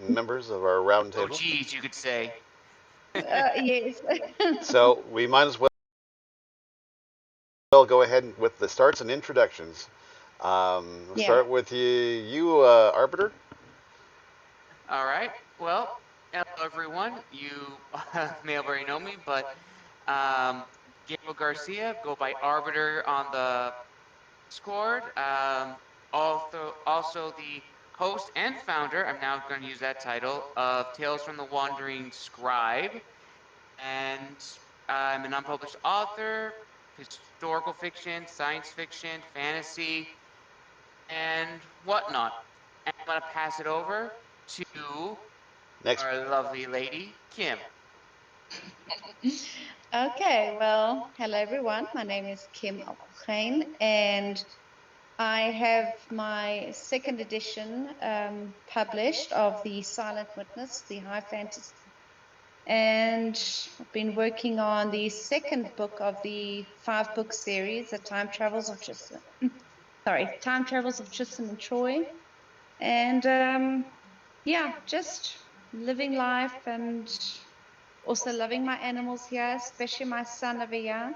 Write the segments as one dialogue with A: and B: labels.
A: members of our round
B: Oh,
A: table.
B: geez, you could say.
C: Yes.
A: So we might as well go ahead with the starts and introductions. We'll
C: Yeah.
A: start with you Arbiter.
B: All right. Well, hello everyone. You may already know me, but Gabriel Garcia, go by Arbiter on the Discord. Also the host and founder. I'm now going to use that title of Tales from the Wandering Scribe, and I'm an unpublished author, historical fiction, science fiction, fantasy, and whatnot. And I'm going to pass it over to
A: Next.
B: our lovely lady, Kim.
C: Okay, well, hello everyone. My name is Kim Alkhain, and I have my second edition published of The Silent Witness, the high fantasy. And I've been working on the second book of the 5-book series, The Time Travels of Tristan. Time Travels of Tristan and Troy. And yeah, just living life and also loving my animals here, especially my son over here.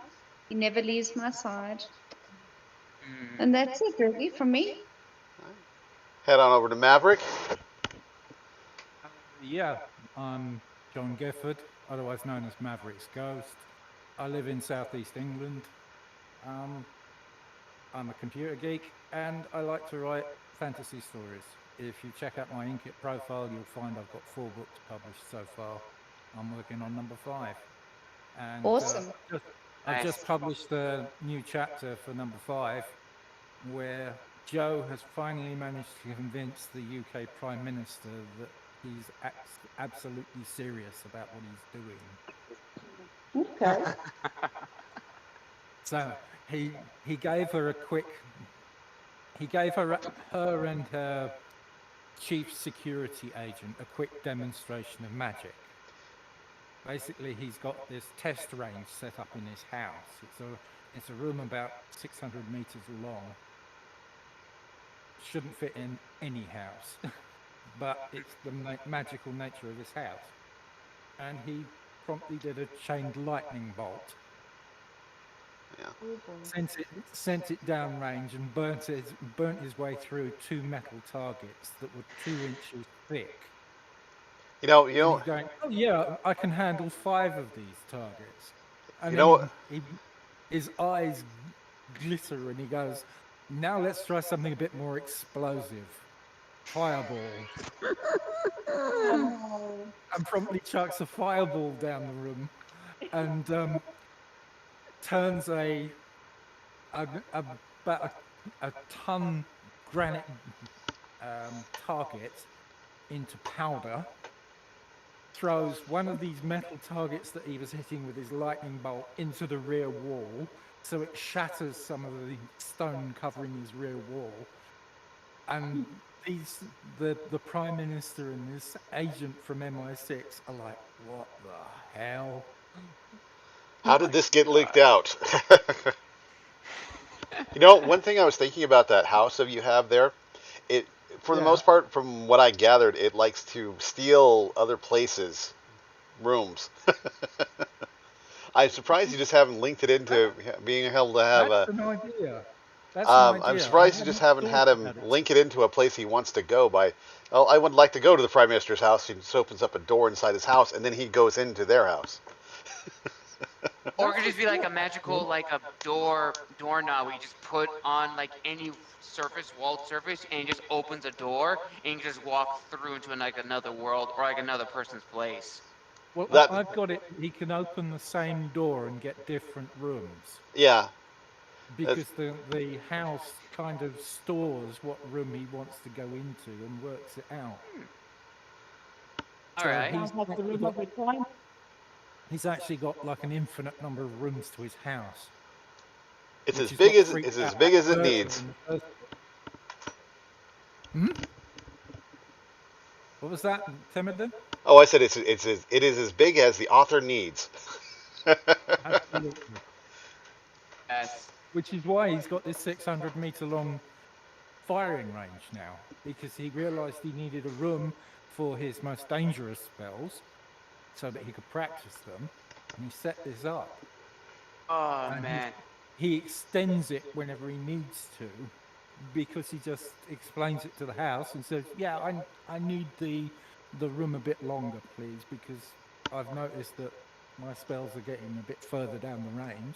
C: He never leaves my side. And that's it really from me.
A: Head on over to Maverick.
D: Yeah, I'm John Gifford, otherwise known as Maverick's Ghost. I live in southeast England. I'm a computer geek and I like to write fantasy stories. If you check out my Inkitt profile, you'll find I've got 4 books published so far. I'm working on number 5. And
C: Awesome.
D: I've
B: Nice.
D: just published a new chapter for number 5 where Joe has finally managed to convince the UK Prime Minister that he's absolutely serious about what he's doing.
C: Okay.
D: So he gave her a quick, he gave her and her chief security agent a quick demonstration of magic. Basically, he's got this test range set up in his house. It's a room about 600 meters long. Shouldn't fit in any house, but it's the magical nature of his house. And he promptly did a chained lightning bolt.
A: Yeah.
D: Sent it downrange and burnt his way through 2 metal targets that were 2 inches thick.
A: You know,
D: And he's going, oh yeah, I can handle 5 of these targets. And
A: You
D: then
A: know-
D: his eyes glitter and he goes, now let's try something a bit more explosive. Fireball. And promptly chucks a fireball down the room and turns about a ton granite target into powder, throws one of these metal targets that he was hitting with his lightning bolt into the rear wall, so it shatters some of the stone covering his rear wall. And the Prime Minister and this agent from MI6 are like, what the hell?
A: how did this get leaked out? You know, one thing I was thinking about that house that you have there, it for the
D: Yeah.
A: most part, from what I gathered, it likes to steal other places' rooms. I'm surprised you just haven't linked it into being able to have
D: That's
A: a.
D: an idea. That's an idea.
A: I'm surprised you just haven't had him link it into a place he wants to go by. Well, I would like to go to the Prime Minister's house. He just opens up a door inside his house, and then he goes into their house.
B: Or it could just be like a magical, like a doorknob where you just put on like any surface, walled surface, and it just opens a door, and you can just walk through into like another world or like another person's place.
D: Well,
A: That-
D: I've got it. He can open the same door and get different rooms
A: Yeah,
D: because the house kind of stores what room he wants to go into and works it out.
B: All
D: So
B: right.
D: he's actually got like an infinite number of rooms to his house.
A: it's
D: which
A: as
D: is
A: big
D: what
A: as
D: freaked
A: it's as
D: out
A: big as it
D: Bertram
A: needs.
D: in the first book. What was that, Timothy?
A: Oh, I said it is as big as the author needs.
D: Absolutely.
B: Yes.
D: Which is why he's got this 600-meter long firing range now, because he realized he needed a room for his most dangerous spells so that he could practice them. And he set this up.
B: Oh
D: And
B: man.
D: he extends it whenever he needs to because he just explains it to the house and says, "Yeah, I need the room a bit longer, please, because I've noticed that my spells are getting a bit further down the range."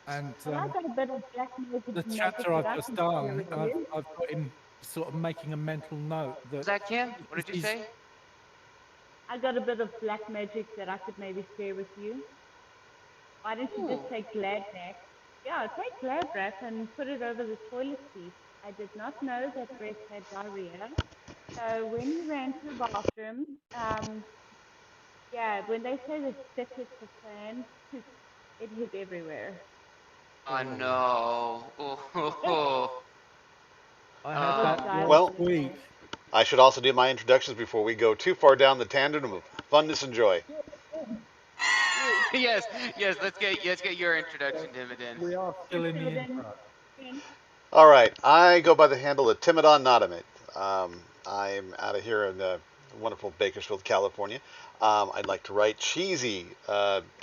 D: And
E: Well, I got a bit of black magic
D: the
E: magic
D: chapter
E: that
D: I've
E: I
D: just
E: can share
D: done,
E: with
D: I've,
E: you.
D: I've got him sort of making a mental note
B: Was
D: that
B: that Kim? What did you
D: he's
B: say?
E: I got a bit of black magic that I could maybe share with you. Why don't you just
B: Ooh.
E: take Glad Wrap? Yeah, take Glad Wrap and put it over the toilet seat. I did not know that Brett had diarrhea. So when he ran to the bathroom, yeah, when they say the septic was planned, it hit everywhere.
B: Oh no. Oh.
D: I had
E: Poor
D: that
E: guy
B: Um.
E: was
D: last
A: Well,
E: in a
D: week.
E: coma.
A: I should also do my introductions before we go too far down the tangent of funness and joy.
B: Yes. Yes. Let's get your introduction, Dimmadin.
D: We are still in the intro.
A: All right, I go by the handle of Timidon Notamit. I'm out of here in wonderful Bakersfield, California. I'd like to write cheesy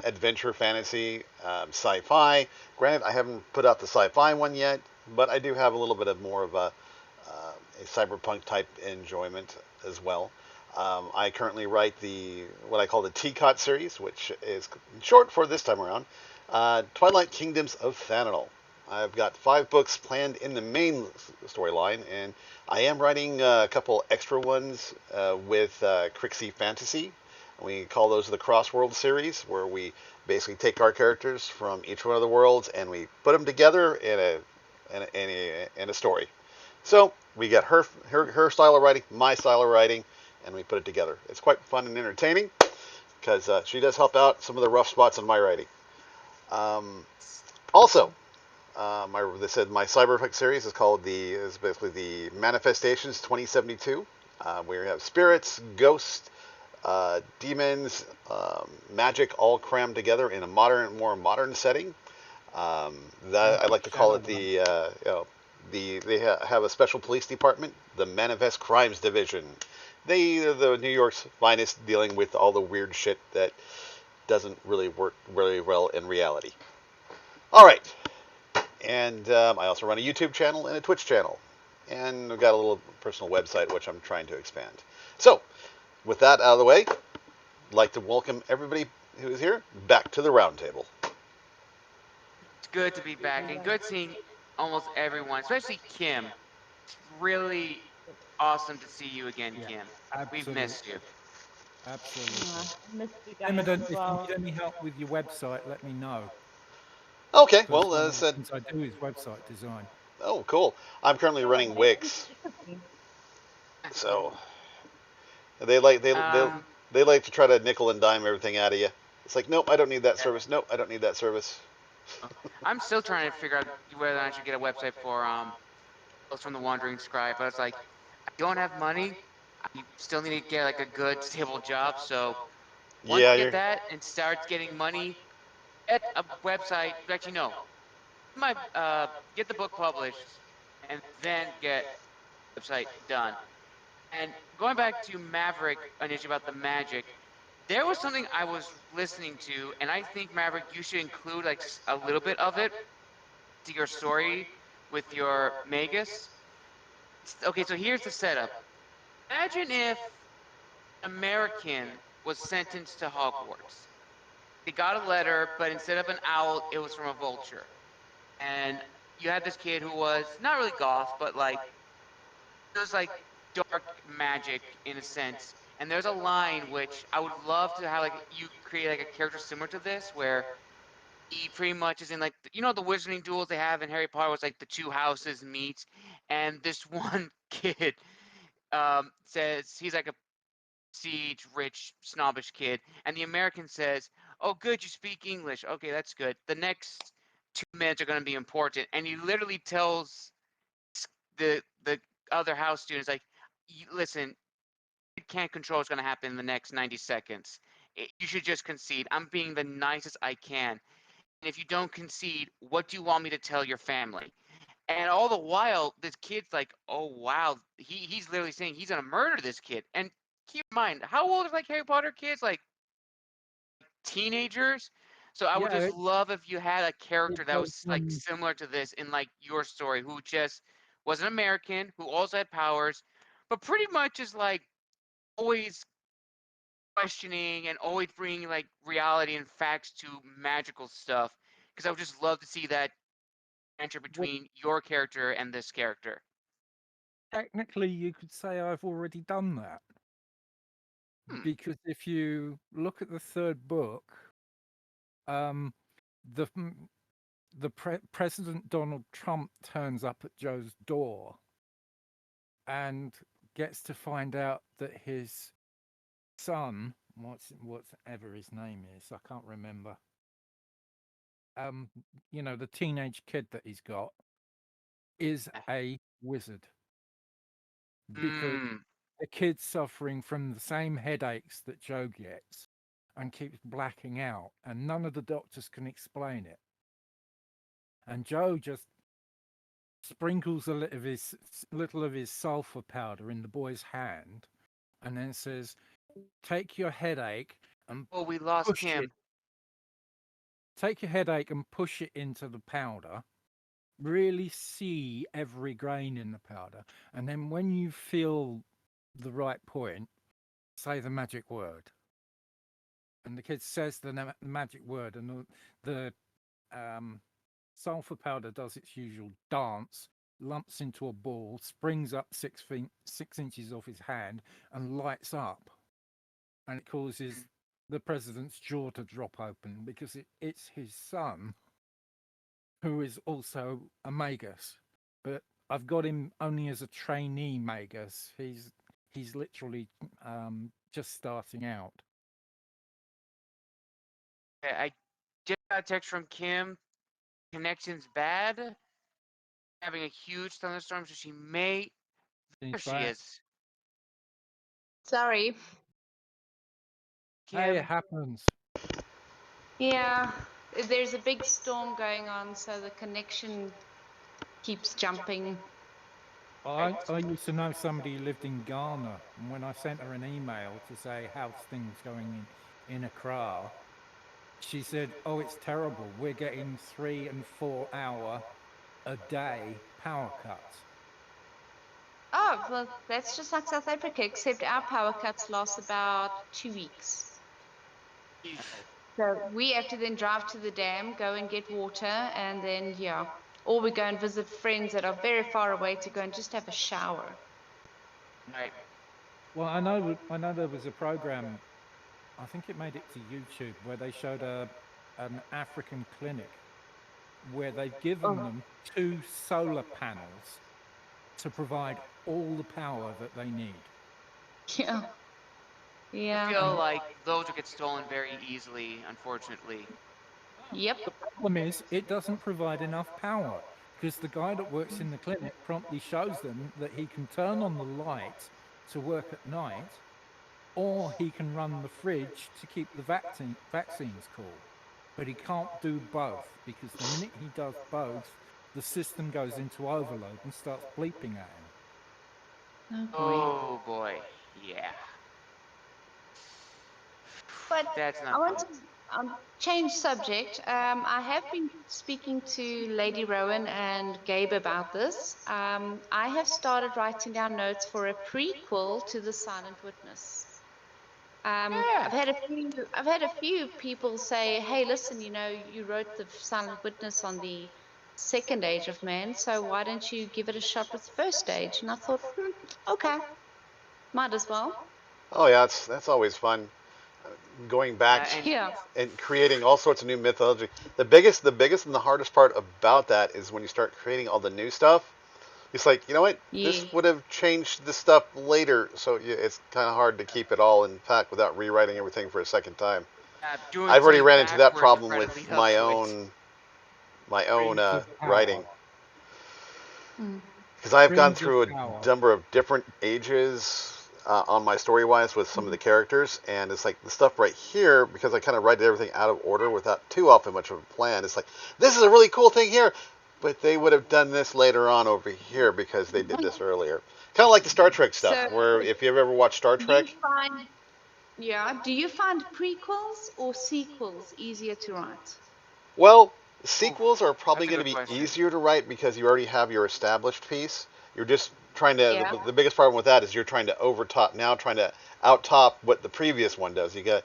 A: adventure fantasy, sci-fi. Granted, I haven't put out the sci-fi one yet, but I do have a little bit of more of a cyberpunk type enjoyment as well. I currently write what I call the TCOT series, which is short for this time around, Twilight Kingdoms of Thanatos. I've got 5 books planned in the main storyline, and I am writing a couple extra ones with Crixie Fantasy. We call those the Crossworld series, where we basically take our characters from each one of the worlds and we put them together in a story. So we get her style of writing, my style of writing, and we put it together. It's quite fun and entertaining because she does help out some of the rough spots in my writing. Also, they said my cyberpunk series is basically the Manifestations 2072. We have spirits, ghosts, demons, magic all crammed together in a more modern setting. That I like to call it they have a special police department, the Manifest Crimes Division. They are the New York's finest, dealing with all the weird shit that doesn't really work very well in reality. All right, and I also run a YouTube channel and a Twitch channel, and I've got a little personal website which I'm trying to expand. So, with that out of the way, I'd like to welcome everybody who is here back to the roundtable.
B: It's good to be back and good seeing almost everyone, especially Kim. It's really awesome to see you again,
D: Yeah,
B: Kim. We've
D: absolutely.
B: missed you.
D: Absolutely.
E: I missed you guys
D: Imogen,
E: as
D: if you
E: well.
D: need any help with your website, let me know.
A: Okay,
D: Because
A: well,
D: one
A: as I
D: of the
A: said,
D: things I do is website design.
A: oh, cool. I'm currently running Wix, so they like
B: Um,
A: they like to try to nickel and dime everything out of you. It's like, nope, I don't need that
B: yeah.
A: service. Nope, I don't need that service.
B: I'm still trying to figure out whether I should get a website for Tales from the Wandering Scribe, but it's like I don't have money. I still need to get like a good stable job. So once
A: Yeah,
B: I get
A: you're.
B: that and start getting money, get a website. Actually, no, get the book published and then get the website done. And going back to Maverick, an issue about the magic, there was something I was listening to, and I think Maverick, you should include like a little bit of it to your story with your Magus. Okay, so here's the setup. Imagine if an American was sentenced to Hogwarts. They got a letter, but instead of an owl, it was from a vulture. And you had this kid who was not really goth, but like it was like dark magic in a sense. And there's a line which I would love to have like you create like a character similar to this, where he pretty much is in like the wizarding duels they have in Harry Potter, was like the two houses meet, and this one kid says he's like a siege rich snobbish kid, and the American says, "Oh, good, you speak English. Okay, that's good. The next 2 minutes are going to be important," and he literally tells the other house students like, "Listen, you can't control what's going to happen in the next 90 seconds. You should just concede. I'm being the nicest I can. And if you don't concede, what do you want me to tell your family?" And all the while, this kid's like, "Oh wow," he's literally saying he's gonna murder this kid. And keep in mind, how old are like Harry Potter kids? Like teenagers. So I would
D: Yeah,
B: just love if you had a character
D: it
B: that
D: goes
B: was like
D: from
B: similar to this in like your story, who just was an American, who also had powers, but pretty much is like always questioning and always bringing like reality and facts to magical stuff. Because I would just love to see that adventure
D: well,
B: between your character and this character.
D: technically you could say I've already done that.
B: Hmm.
D: Because if you look at the third book, um, the President Donald Trump turns up at Joe's door and gets to find out that his son, whatever his name is, I can't remember. The teenage kid that he's got is a wizard because
B: Mm.
D: the kid's suffering from the same headaches that Joe gets and keeps blacking out, and none of the doctors can explain it. And Joe just sprinkles a little of his sulfur powder in the boy's hand, and then says, "Take your headache and
B: Oh, we lost
D: push it.
B: Kim.
D: Take your headache and push it into the powder. Really see every grain in the powder, and then when you feel the right point, say the magic word." And the kid says the magic word, and the sulfur powder does its usual dance, lumps into a ball, springs up 6 inches off his hand, and lights up. And it causes the president's jaw to drop open because it's his son, who is also a Magus. But I've got him only as a trainee Magus. He's literally just starting out.
B: I just got a text from Kim. Connection's bad. Having a huge thunderstorm, so she may. There she is.
C: Sorry.
B: Kim.
D: Hey, it happens.
C: Yeah, there's a big storm going on, so the connection keeps jumping.
D: I used to know somebody who lived in Ghana, and when I sent her an email to say how's things going in Accra, she said, "Oh, it's terrible. We're getting 3 and 4 hour a day power cuts."
C: Oh, well, that's just like South Africa, except our power cuts last about 2 weeks. So we have to then drive to the dam, go and get water, and then, yeah. Or we go and visit friends that are very far away to go and just have a shower.
B: Right.
D: Well, I know there was a program, I think it made it to YouTube, where they showed an African clinic where they've given them 2 solar panels to provide all the power that they need.
C: Yeah.
B: I
C: Yeah.
B: feel like those will get stolen very easily, unfortunately.
C: Yep.
D: The problem is it doesn't provide enough power because the guy that works in the clinic promptly shows them that he can turn on the light to work at night, or he can run the fridge to keep the vaccines cool. But he can't do both because the minute he does both, the system goes into overload and starts bleeping at him.
B: Oh boy. Yeah.
C: But
B: That's
C: I
B: not
C: want
B: fun.
C: to change subject. I have been speaking to Lady Rowan and Gabe about this. I have started writing down notes for a prequel to The Silent Witness.
B: Yeah.
C: I've had a few people say, "Hey, listen, you wrote The Silent Witness on the second age of man, so why don't you give it a shot with the first age?" And I thought, okay, might as well.
A: Oh yeah, that's always fun. Going back
B: And
C: Yeah.
A: and creating all sorts of new mythology. The biggest and the hardest part about that is when you start creating all the new stuff. It's like, you know what?
C: Yeah.
A: This would have changed the stuff later, so it's kind of hard to keep it all intact without rewriting everything for a second time.
B: doing
A: I've already
B: something
A: ran into that
B: backwards to
A: problem
B: try to
A: with
B: lead up
A: my
B: to it.
A: own
D: Rings of
A: writing.
D: power.
A: Because I've gone
D: Rings of
A: through a
D: power.
A: number of different ages on my story-wise with some of the characters, and it's like the stuff right here, because I kind of write everything out of order without too often much of a plan, it's like, this is a really cool thing here, but they would have done this later on over here because they did this earlier. Kind of like the Star Trek stuff,
C: So,
A: where if you ever watched Star
C: do
A: Trek,
C: you find, yeah, do you find prequels or sequels easier to write?
A: well,
B: Oof,
A: sequels are probably
B: that's a
A: going to
B: good
A: be
B: question.
A: easier to write because you already have your established piece. You're just trying to.
C: Yeah.
A: The biggest problem with that is you're trying to overtop now, trying to out top what the previous one does. You got,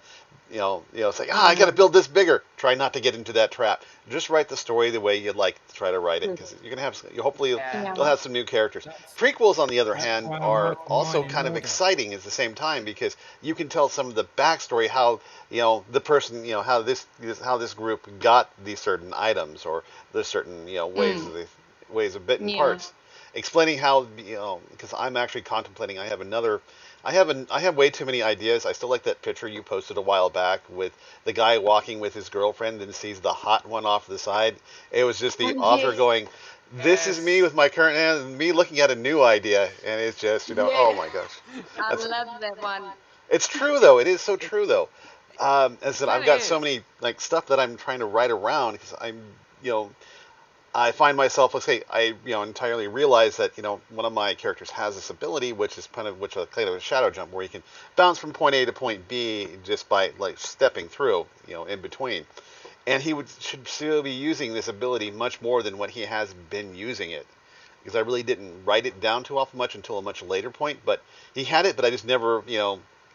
A: it's like I got to build this bigger. Try not to get into that trap. Just write the story the way you'd like to try to write it because you're gonna have. Hopefully,
B: Yeah.
A: you'll have some new characters.
D: That's
A: Prequels, on the other
D: that's
A: hand,
D: why I'm
A: are
D: writing
A: also
D: mine in
A: kind of
D: order.
A: exciting at the same time because you can tell some of the backstory, how the person, how this group got these certain items or the certain ways of bitten
C: Yeah.
A: parts, explaining how because I'm actually contemplating. I have way too many ideas. I still like that picture you posted a while back with the guy walking with his girlfriend and sees the hot one off the side. It was just the author
C: Yes.
A: going, "This is me
B: Yes.
A: with my current," and me looking at a new idea, and it's just oh
C: Yes.
A: my gosh,
C: I
A: that's
C: love that one.
A: it's true though. It is so true though. As I said, I've
B: Kinda
A: got so
B: is.
A: many like stuff that I'm trying to write around because you know I find myself, let's say, I entirely realize that one of my characters has this ability, which is kind of a shadow jump, where you can bounce from point A to point B just by like stepping through, in between. And should still be using this ability much more than what he has been using it, because I really didn't write it down too often much until a much later point. But he had it, but I just never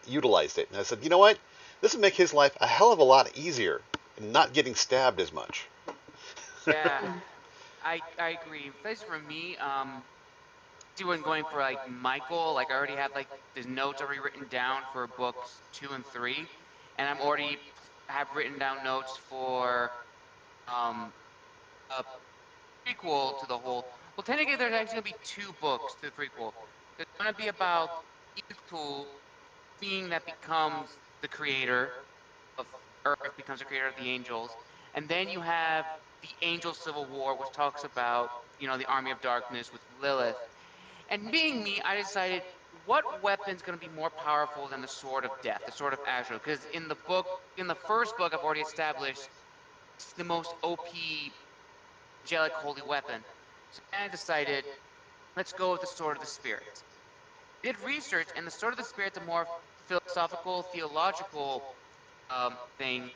A: utilized it. And I said, you know what, this would make his life a hell of a lot easier, and not getting stabbed as much.
B: Yeah.
C: Mm.
B: I agree. This for me, doing going for like Michael, like I already have like the notes already written down for books 2 and 3, and I'm already have written down notes for um a prequel to the whole. Well, technically, there's actually gonna be 2 books to the prequel. There's gonna be about Iku, being that becomes the creator of Earth, becomes the creator of the angels, and then you have the Angel Civil War, which talks about the Army of Darkness with Lilith. And being me, I decided what weapon's going to be more powerful than the Sword of Death, the Sword of Azrael. Because in the first book, I've already established it's the most OP angelic holy weapon. So then I decided, let's go with the Sword of the Spirit. Did research, and the Sword of the Spirit's a more philosophical, theological thing.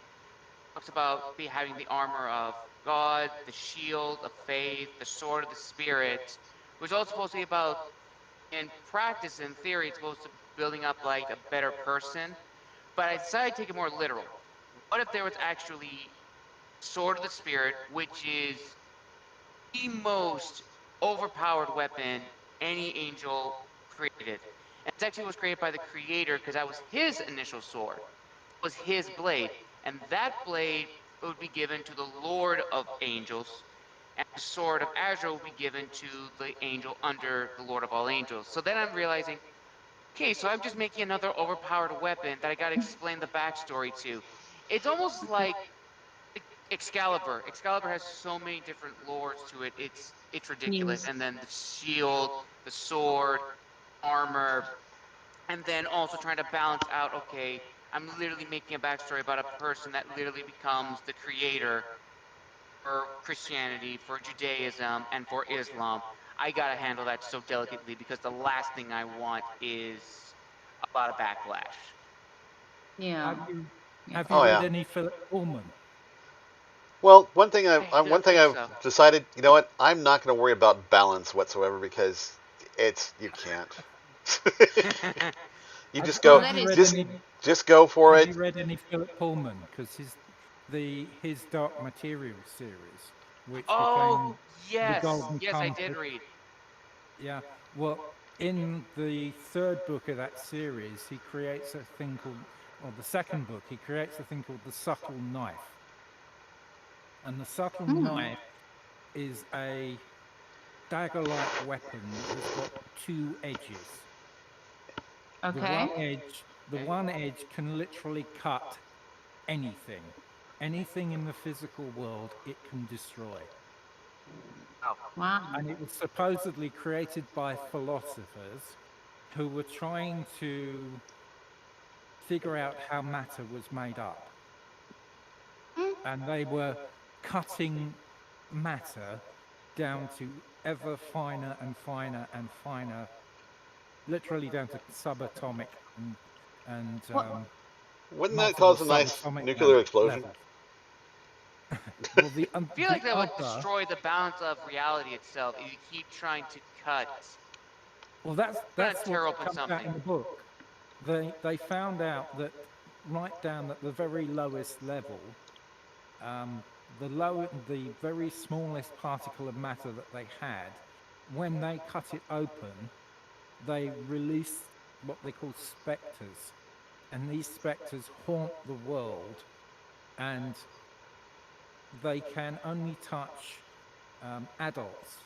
B: Talks about having the armor of God, the shield of faith, the Sword of the Spirit, which is all supposed to be about in practice, in theory, it's supposed to building up like a better person. But I decided to take it more literal. What if there was actually Sword of the Spirit, which is the most overpowered weapon any angel created? And it actually was created by the creator because that was his initial sword, was his blade. And that blade would be given to the Lord of Angels, and the sword of Azrael will be given to the angel under the Lord of all angels. So then I'm realizing, okay, so I'm just making another overpowered weapon that I gotta explain the backstory to. It's almost like Excalibur. Excalibur has so many different lores to it. It's ridiculous.
C: Yes.
B: And then the shield, the sword, armor, and then also trying to balance out, okay, I'm literally making a backstory about a person that literally becomes the creator for Christianity, for Judaism, and for Islam. I gotta handle that so delicately because the last thing I want is a lot of backlash.
C: Yeah.
D: Have you
C: Yeah.
D: have you
A: Oh
D: read
A: yeah.
D: any Philip Pullman?
A: Well,
B: I
A: one
B: don't
A: thing
B: think
A: I've
B: so.
A: decided, you know what? I'm not going to worry about balance whatsoever because you can't. You
D: Have,
A: just
C: Well,
A: go,
C: that
D: have you
C: is
D: read
A: just
C: true.
D: any
A: just go for
D: Have
A: it.
D: you read any Philip Pullman? Because his Dark Material series, which
B: Oh,
D: became the
B: yes.
D: Golden
B: Yes, I did
D: Compass.
B: read.
D: Yeah. Well, in the third book of that series, he creates a thing called, or the second book, he creates a thing called the subtle knife. And the subtle
C: Hmm.
D: knife is a dagger-like weapon that has got 2 edges. The one
C: Okay.
D: edge, the one edge can literally cut anything. Anything in the physical world it can destroy.
B: Oh,
C: Wow.
D: And it was supposedly created by philosophers who were trying to figure out how matter was made up.
C: Mm.
D: And they were cutting matter down to ever finer and finer and finer literally down to subatomic and
A: Wouldn't that
D: multiple
A: cause a nice
D: subatomic
A: nuclear explosion?
D: levels. Well,
B: I feel like that would destroy the balance of reality itself if you keep trying to cut.
D: Well, that's
B: tear
D: what
B: open
D: comes out
B: something.
D: in the book. They found out that right down at the very lowest level, the very smallest particle of matter that they had, when they cut it open, they released what they call specters, and these specters haunt the world, and they can only touch adults.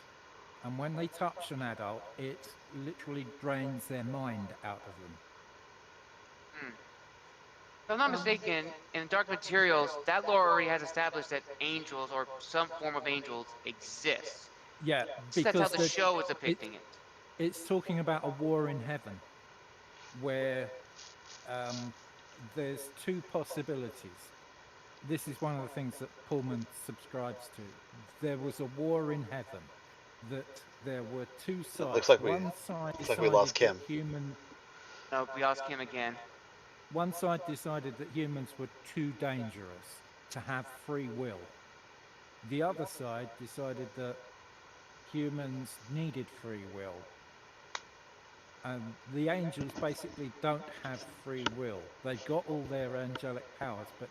D: And when they touch an adult, it literally drains their mind out of them.
B: If I'm not mistaken, in Dark Materials, that lore already has established that angels or some form of angels exist.
D: Yeah,
B: So that's how
D: because
B: the show is depicting it.
D: it's talking about a war in heaven where there's two possibilities. This is one of the things that Pullman subscribes to. There was a war in heaven, that there were two sides.
A: Looks like we lost Kim.
B: No, we lost Kim again.
D: One side decided that humans were too dangerous to have free will. The other side decided that humans needed free will. And the angels basically don't have free will. They've got all their angelic powers, but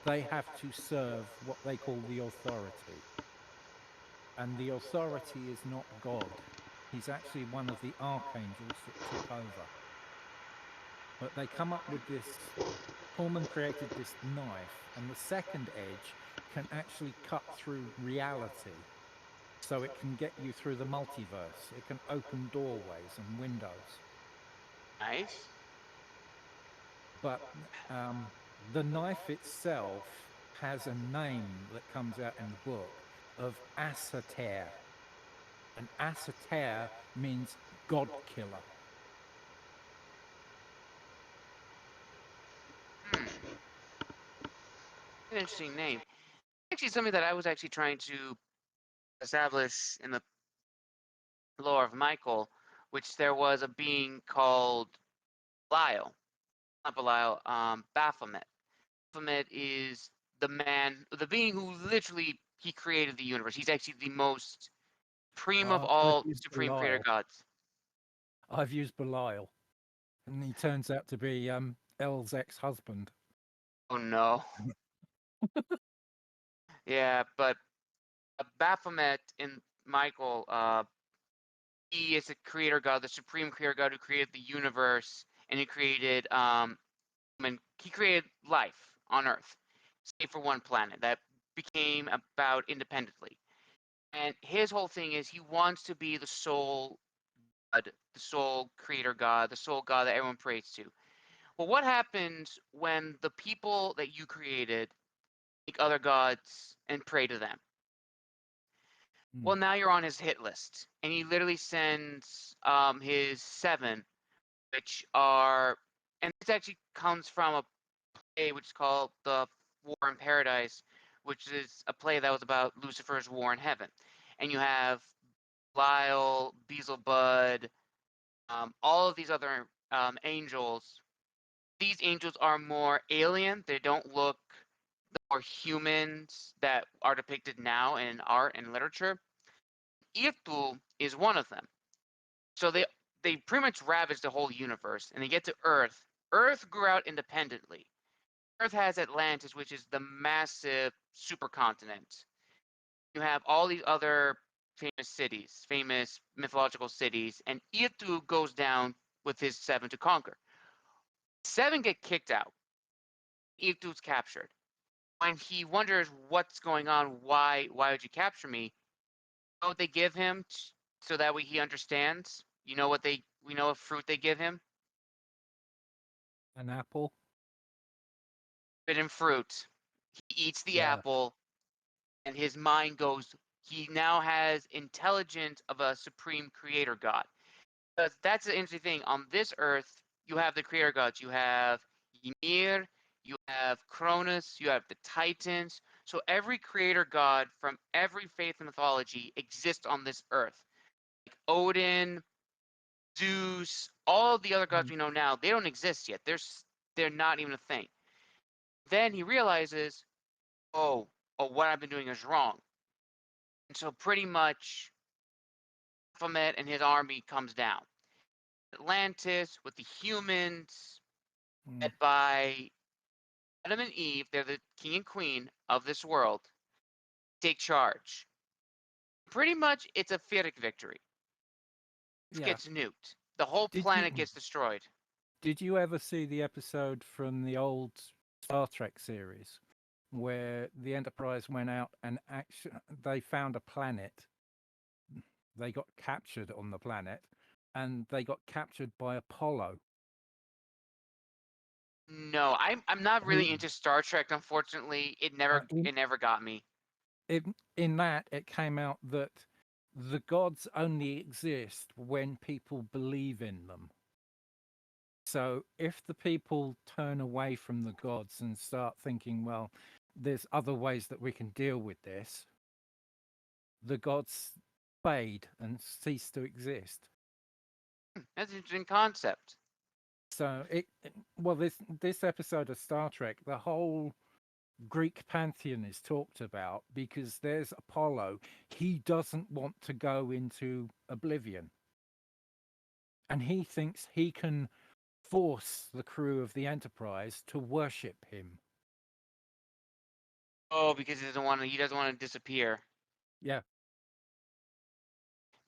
D: they have to serve what they call the authority. And the authority is not God. He's actually one of the archangels that took over. But they come up with this, Pullman created this knife, and the second edge can actually cut through reality. So it can get you through the multiverse. It can open doorways and windows.
B: Nice.
D: But the knife itself has a name that comes out in the book of Asater. And Asater means God killer.
B: An interesting name. Actually, something that I was actually trying to establish in the lore of Michael, which there was a being called Belial. Not Belial, Baphomet. Baphomet is the being who literally he created the universe. He's actually the most supreme of all supreme creator gods.
D: I've used Belial, and he turns out to be El's ex-husband.
B: Oh no. Yeah, but Baphomet in Michael, he is the creator god, the supreme creator god who created the universe, and he created he created life on Earth, save for one planet that became about independently. And his whole thing is he wants to be the sole god, the sole creator god, the sole god that everyone prays to. Well, what happens when the people that you created make other gods and pray to them? Well, now you're on his hit list, and he literally sends his 7, which are, and this actually comes from a play which is called The War in Paradise, which is a play that was about Lucifer's war in heaven. And you have Lyle, Beelzebub, all of these other angels. These angels are more alien. They don't look the more humans that are depicted now in art and literature. Irtu is one of them. So they pretty much ravage the whole universe, and they get to Earth. Earth grew out independently. Earth has Atlantis, which is the massive supercontinent. You have all these other famous cities, famous mythological cities, and Irtu goes down with his 7 to conquer. 7 get kicked out. Irtu's captured. When he wonders what's going on, why would you capture me? You know what they give him so that way he understands? We know what fruit they give him?
D: An apple.
B: Forbidden fruit. He eats the apple, and his mind goes. He now has intelligence of a supreme creator god. Because that's the interesting thing. On this earth, you have the creator gods. You have Ymir, you have Cronus, you have the Titans. So every creator god from every faith and mythology exists on this earth. Like Odin, Zeus, all the other gods we know now, they don't exist yet. They're not even a thing. Then he realizes, oh, what I've been doing is wrong. And so pretty much Baphomet and his army comes down. Atlantis with the humans, led by Adam and Eve, they're the king and queen of this world, take charge. Pretty much it's a Pyrrhic victory. It
D: Yeah.
B: gets nuked. The whole planet gets destroyed.
D: Did you ever see the episode from the old Star Trek series where the Enterprise went out and actually they found a planet? They got captured on the planet, and they got captured by Apollo.
B: No, I'm not really into Star Trek. Unfortunately, it never got me.
D: In that, it came out that the gods only exist when people believe in them. So if the people turn away from the gods and start thinking, well, there's other ways that we can deal with this, the gods fade and cease to exist.
B: That's an interesting concept.
D: So this episode of Star Trek, the whole Greek pantheon is talked about because there's Apollo. He doesn't want to go into oblivion. And he thinks he can force the crew of the Enterprise to worship him.
B: Oh, because he doesn't want to disappear.
D: Yeah.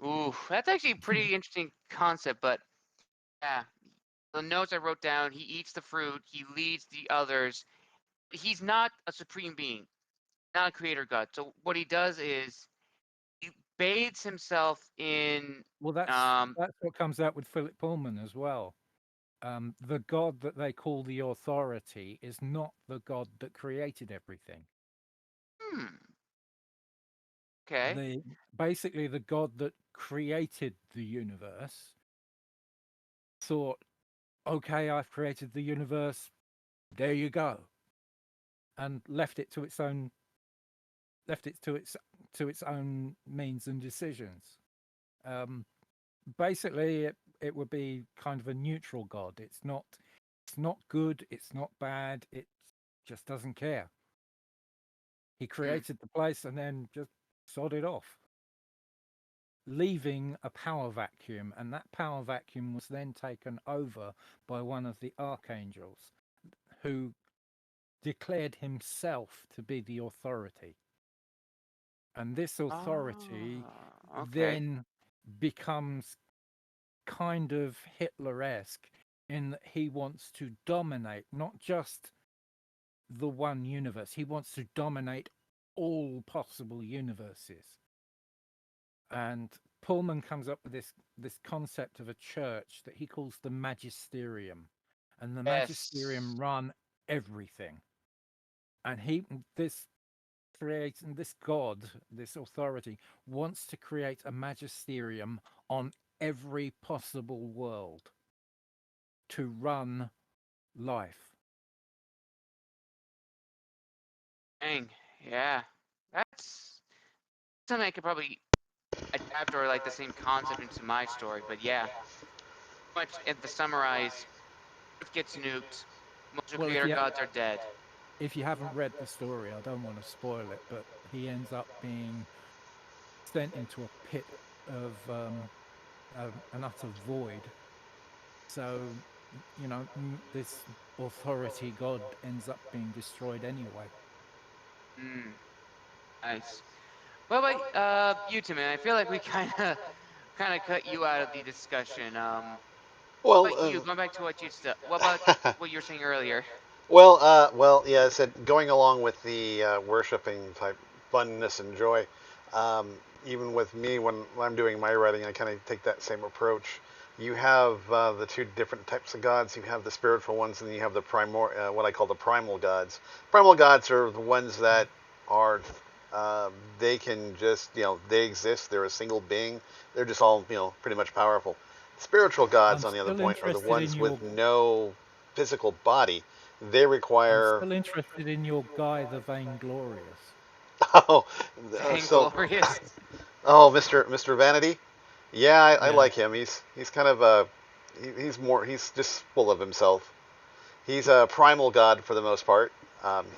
B: Ooh, that's actually a pretty interesting concept, but yeah. The notes I wrote down, he eats the fruit, he leads the others. He's not a supreme being, not a creator god. So what he does is he bathes himself in
D: Well, that's what comes out with Philip Pullman as well. The god that they call the authority is not the god that created everything.
B: Okay.
D: Basically, the god that created the universe thought, okay, I've created the universe, there you go, and left it to its own means and decisions. Basically, it would be kind of a neutral god. It's not good, it's not bad, it just doesn't care. He created the place and then just sod it off, leaving a power vacuum, and that power vacuum was then taken over by one of the archangels who declared himself to be the authority. And this authority then becomes kind of Hitler-esque in that he wants to dominate not just the one universe, he wants to dominate all possible universes. And Pullman comes up with this concept of a church that he calls the magisterium, and the magisterium run everything. And this god, this authority, wants to create a magisterium on every possible world to run life.
B: Dang, yeah, that's something I could probably adapt or like the same concept into my story. But yeah, much at the summarize, Earth gets nuked. Most of the creator gods are dead.
D: If you haven't read the story, I don't want to spoil it, but he ends up being sent into a pit of an utter void. So, this authority god ends up being destroyed anyway.
B: Nice. Well, about you two, man? I feel like we kind of cut you out of the discussion.
A: Well,
B: you going back to what about what you were saying earlier?
A: Well, yeah. I said going along with the worshiping type funness and joy. Even with me, when I'm doing my writing, I kind of take that same approach. You have the two different types of gods. You have the spiritual ones, and then you have the what I call the primal gods. Primal gods are the ones that are, they can just, they exist. They're a single being. They're just all, pretty much powerful. Spiritual gods, on the other point, are the ones with no physical body. They require.
D: I'm still interested in your guy, the Vainglorious.
A: Oh,
B: Vainglorious.
A: Oh, Mr. Vanity. Yeah, I
D: Yeah.
A: like him. He's kind of he's just full of himself. He's a primal god for the most part.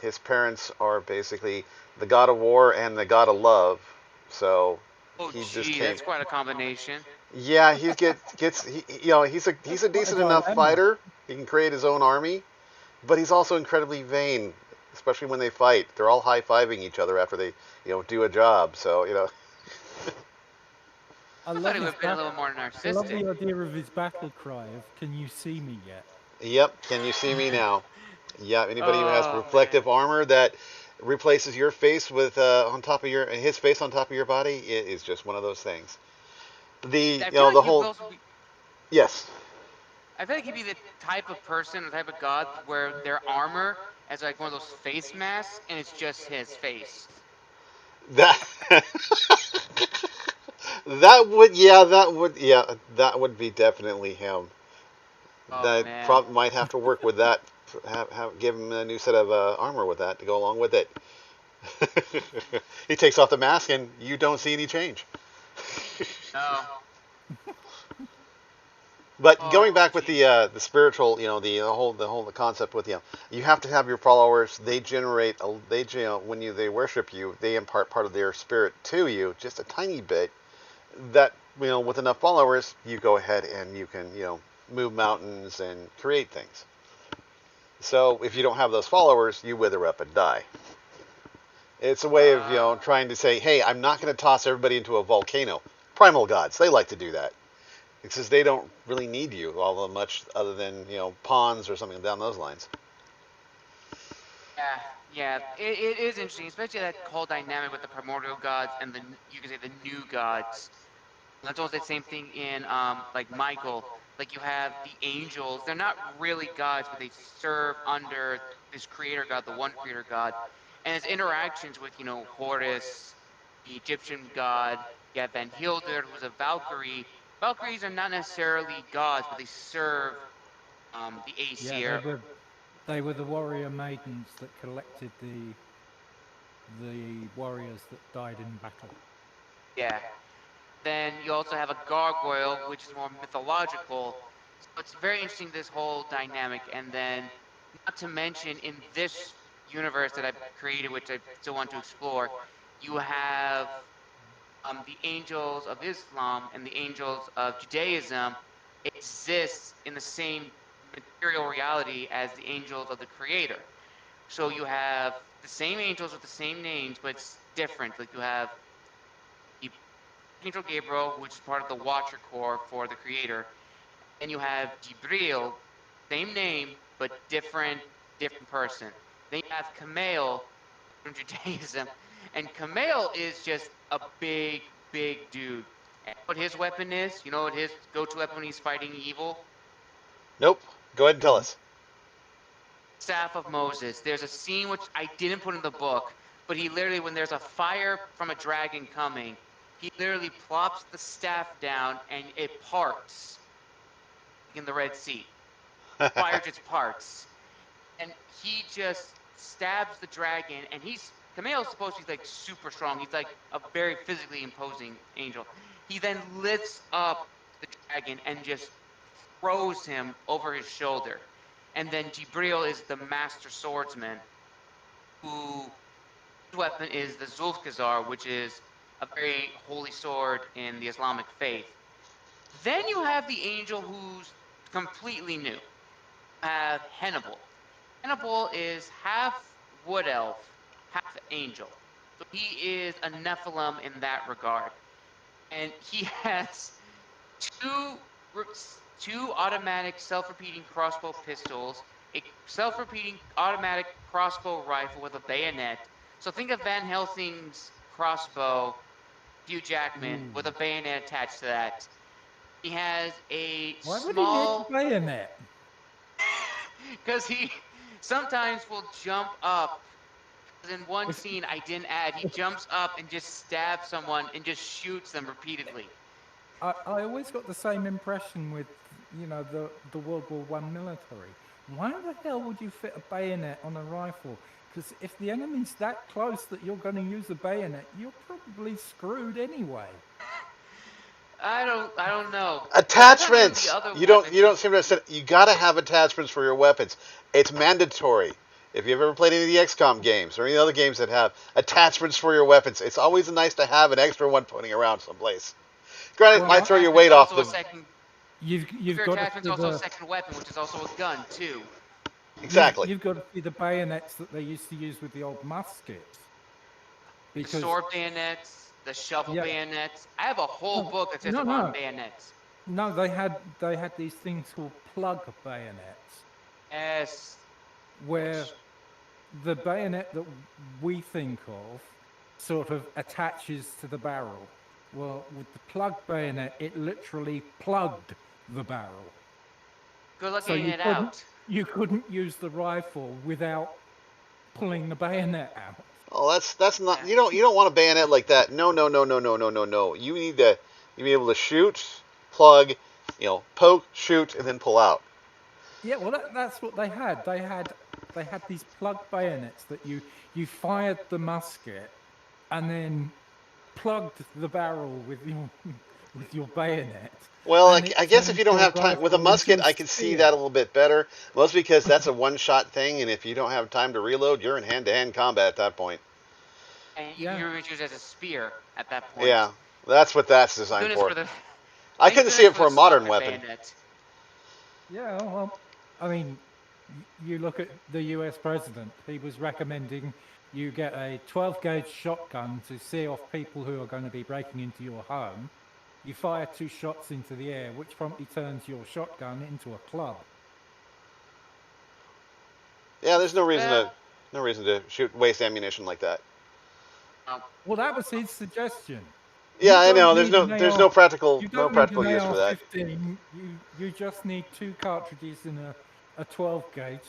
A: His parents are basically the god of war and the god of love. So
B: Oh,
A: he just
B: gee,
A: came.
B: that's quite a combination.
A: Yeah, he gets he's a
D: Quite a
A: decent enough
D: dilemma.
A: fighter. He can create his own army, but he's also incredibly vain, especially when they fight. They're all high-fiving each other after they do a job. So
D: I
B: I thought
D: love
B: he would
D: his
B: have been a
D: battle.
B: little more
D: I love
B: narcissistic.
D: the idea of his battle cry of "Can you see me yet?"
A: yep. Can you see me now? Yeah. Anybody who has
B: Oh man.
A: reflective armor that replaces your face with on top of his face on top of your body, it is just one of those things. The
B: I
A: you
B: feel
A: know
B: like
A: the
B: he would
A: whole
B: also be.
A: yes.
B: I feel like he'd be the type of person, the type of god where their armor is like one of those face masks, and it's just his face.
A: That that would be definitely him.
B: Oh
A: That
B: man.
A: might have to work with that. Give him a new set of armor with that to go along with it. He takes off the mask and you don't see any change.
B: No.
A: But
B: Oh
A: going back with
B: jeez.
A: the spiritual, the whole concept with you have to have your followers. They generate when they worship you, they impart part of their spirit to you, just a tiny bit. That with enough followers, you go ahead and you can move mountains and create things. So if you don't have those followers, you wither up and die. It's a way of
B: Uh,
A: trying to say, hey, I'm not going to toss everybody into a volcano. Primal gods, they like to do that. Because they don't really need you all that much other than pawns or something down those lines.
B: yeah, yeah. It is interesting, especially that whole dynamic with the primordial gods and you can say the new gods. That's almost the same thing in like Michael. Like you have the angels. They're not really gods, but they serve under this creator god, the one creator god. And his interactions with, Horus, the Egyptian god. You have Van Hilderd, who's a Valkyrie. Valkyries are not necessarily gods, but they serve the
D: Yeah,
B: Aesir.
D: they were the warrior maidens that collected the warriors that died in battle.
B: Yeah. Then you also have a gargoyle, which is more mythological. So it's very interesting, this whole dynamic. And then, not to mention, in this universe that I've created, which I still want to explore, you have the angels of Islam and the angels of Judaism exist in the same material reality as the angels of the Creator. So you have the same angels with the same names, but it's different. Like you have the Angel Gabriel, which is part of the Watcher Corps for the Creator. Then you have Jibril, same name but different person. Then you have Kamail from Judaism, and Kamail is just a big dude. And what his weapon is? You know what his go-to weapon when he's fighting evil?
A: Nope. Go ahead and
D: Go
A: tell
D: on.
A: us.
B: Staff of Moses. There's a scene which I didn't put in the book, but he literally, when there's a fire from a dragon coming, he literally plops the staff down and it parts in the Red Sea. Fire just parts. And he just stabs the dragon, and Kamail's supposed to be like super strong. He's like a very physically imposing angel. He then lifts up the dragon and just throws him over his shoulder. And then Jibril is the master swordsman, who his weapon is the Zulfqazar, which is a very holy sword in the Islamic faith. Then you have the angel who's completely new. You have Hannibal. Hannibal is half wood elf, half angel. So he is a Nephilim in that regard. And he has two two automatic self-repeating crossbow pistols, a self-repeating automatic crossbow rifle with a bayonet. So think of Van Helsing's crossbow, Hugh Jackman,
D: Ooh.
B: with a bayonet attached to that. He has a
D: Why would he need a
B: small,
D: bayonet?
B: because he sometimes will jump up. In one
D: If,
B: scene I didn't add, he jumps up and just stabs someone and just shoots them repeatedly.
D: I always got the same impression with, the World War One military. Why the hell would you fit a bayonet on a rifle? Because if the enemy's that close that you're going to use a bayonet, you're probably screwed anyway.
B: I don't know.
A: Attachments.
B: The other
A: You don't
B: weapons-
A: seem to have said you got to have attachments for your weapons. It's mandatory. If you've ever played any of the XCOM games or any other games that have attachments for your weapons, it's always nice to have an extra one putting around someplace. Granted, it
D: Well,
A: might throw your
B: Attachment's
A: weight off
B: also
A: the.
B: a second.
D: you've
B: Your
D: got to
B: attachment's
D: see
B: also a
D: the
B: second weapon, which is also a gun too.
A: Exactly.
D: you've got to see the bayonets that they used to use with the old muskets.
B: The
D: Because
B: sword bayonets, the shovel
D: Yeah.
B: bayonets. I have a whole
D: Oh,
B: book that says
D: no,
B: on
D: no.
B: bayonets.
D: no, they had these things called plug bayonets,
B: Yes.
D: where the bayonet that we think of sort of attaches to the barrel. Well, with the plug bayonet, it literally plugged the barrel.
B: Good luck
D: So
B: getting it out.
D: you couldn't use the rifle without pulling the bayonet out.
A: Oh, that's not. You don't want a bayonet like that. No, no, no, no, no, no, no, no. You need to be able to shoot, plug, poke, shoot, and then pull out.
D: Yeah, well, that's what they had. They had these plug bayonets that you fired the musket and then plugged the barrel with your with your bayonet.
A: Well,
D: And it
A: I guess if
D: turned
A: you don't
D: your
A: have time with a
D: rifle into
A: musket, I can see that a
D: spear.
A: little bit better. Mostly because that's a one-shot thing, and if you don't have time to reload, you're in hand-to-hand combat at that point.
B: And
D: Yeah.
B: you're going to use it as a spear at that point.
A: Yeah, that's what that's designed
B: Goodness
A: for.
B: for the.
A: I
B: Thank
A: couldn't see
B: goodness
A: it
B: for
A: for
B: the
A: a modern
B: stalker
A: weapon.
B: bayonet.
D: Yeah, well, I mean, you look at the US president, he was recommending you get a 12 gauge shotgun to see off people who are going to be breaking into your home. You fire 2 shots into the air, which promptly turns your shotgun into a club.
A: Yeah, there's no reason
B: Well,
A: to waste ammunition like that.
D: Well, that was his suggestion.
A: Yeah, I
D: don't
A: know.
D: need an
A: There's
D: AR
A: no practical
D: You don't need an
A: use for that.
D: AR-15. You just need 2 cartridges in a 12 gauge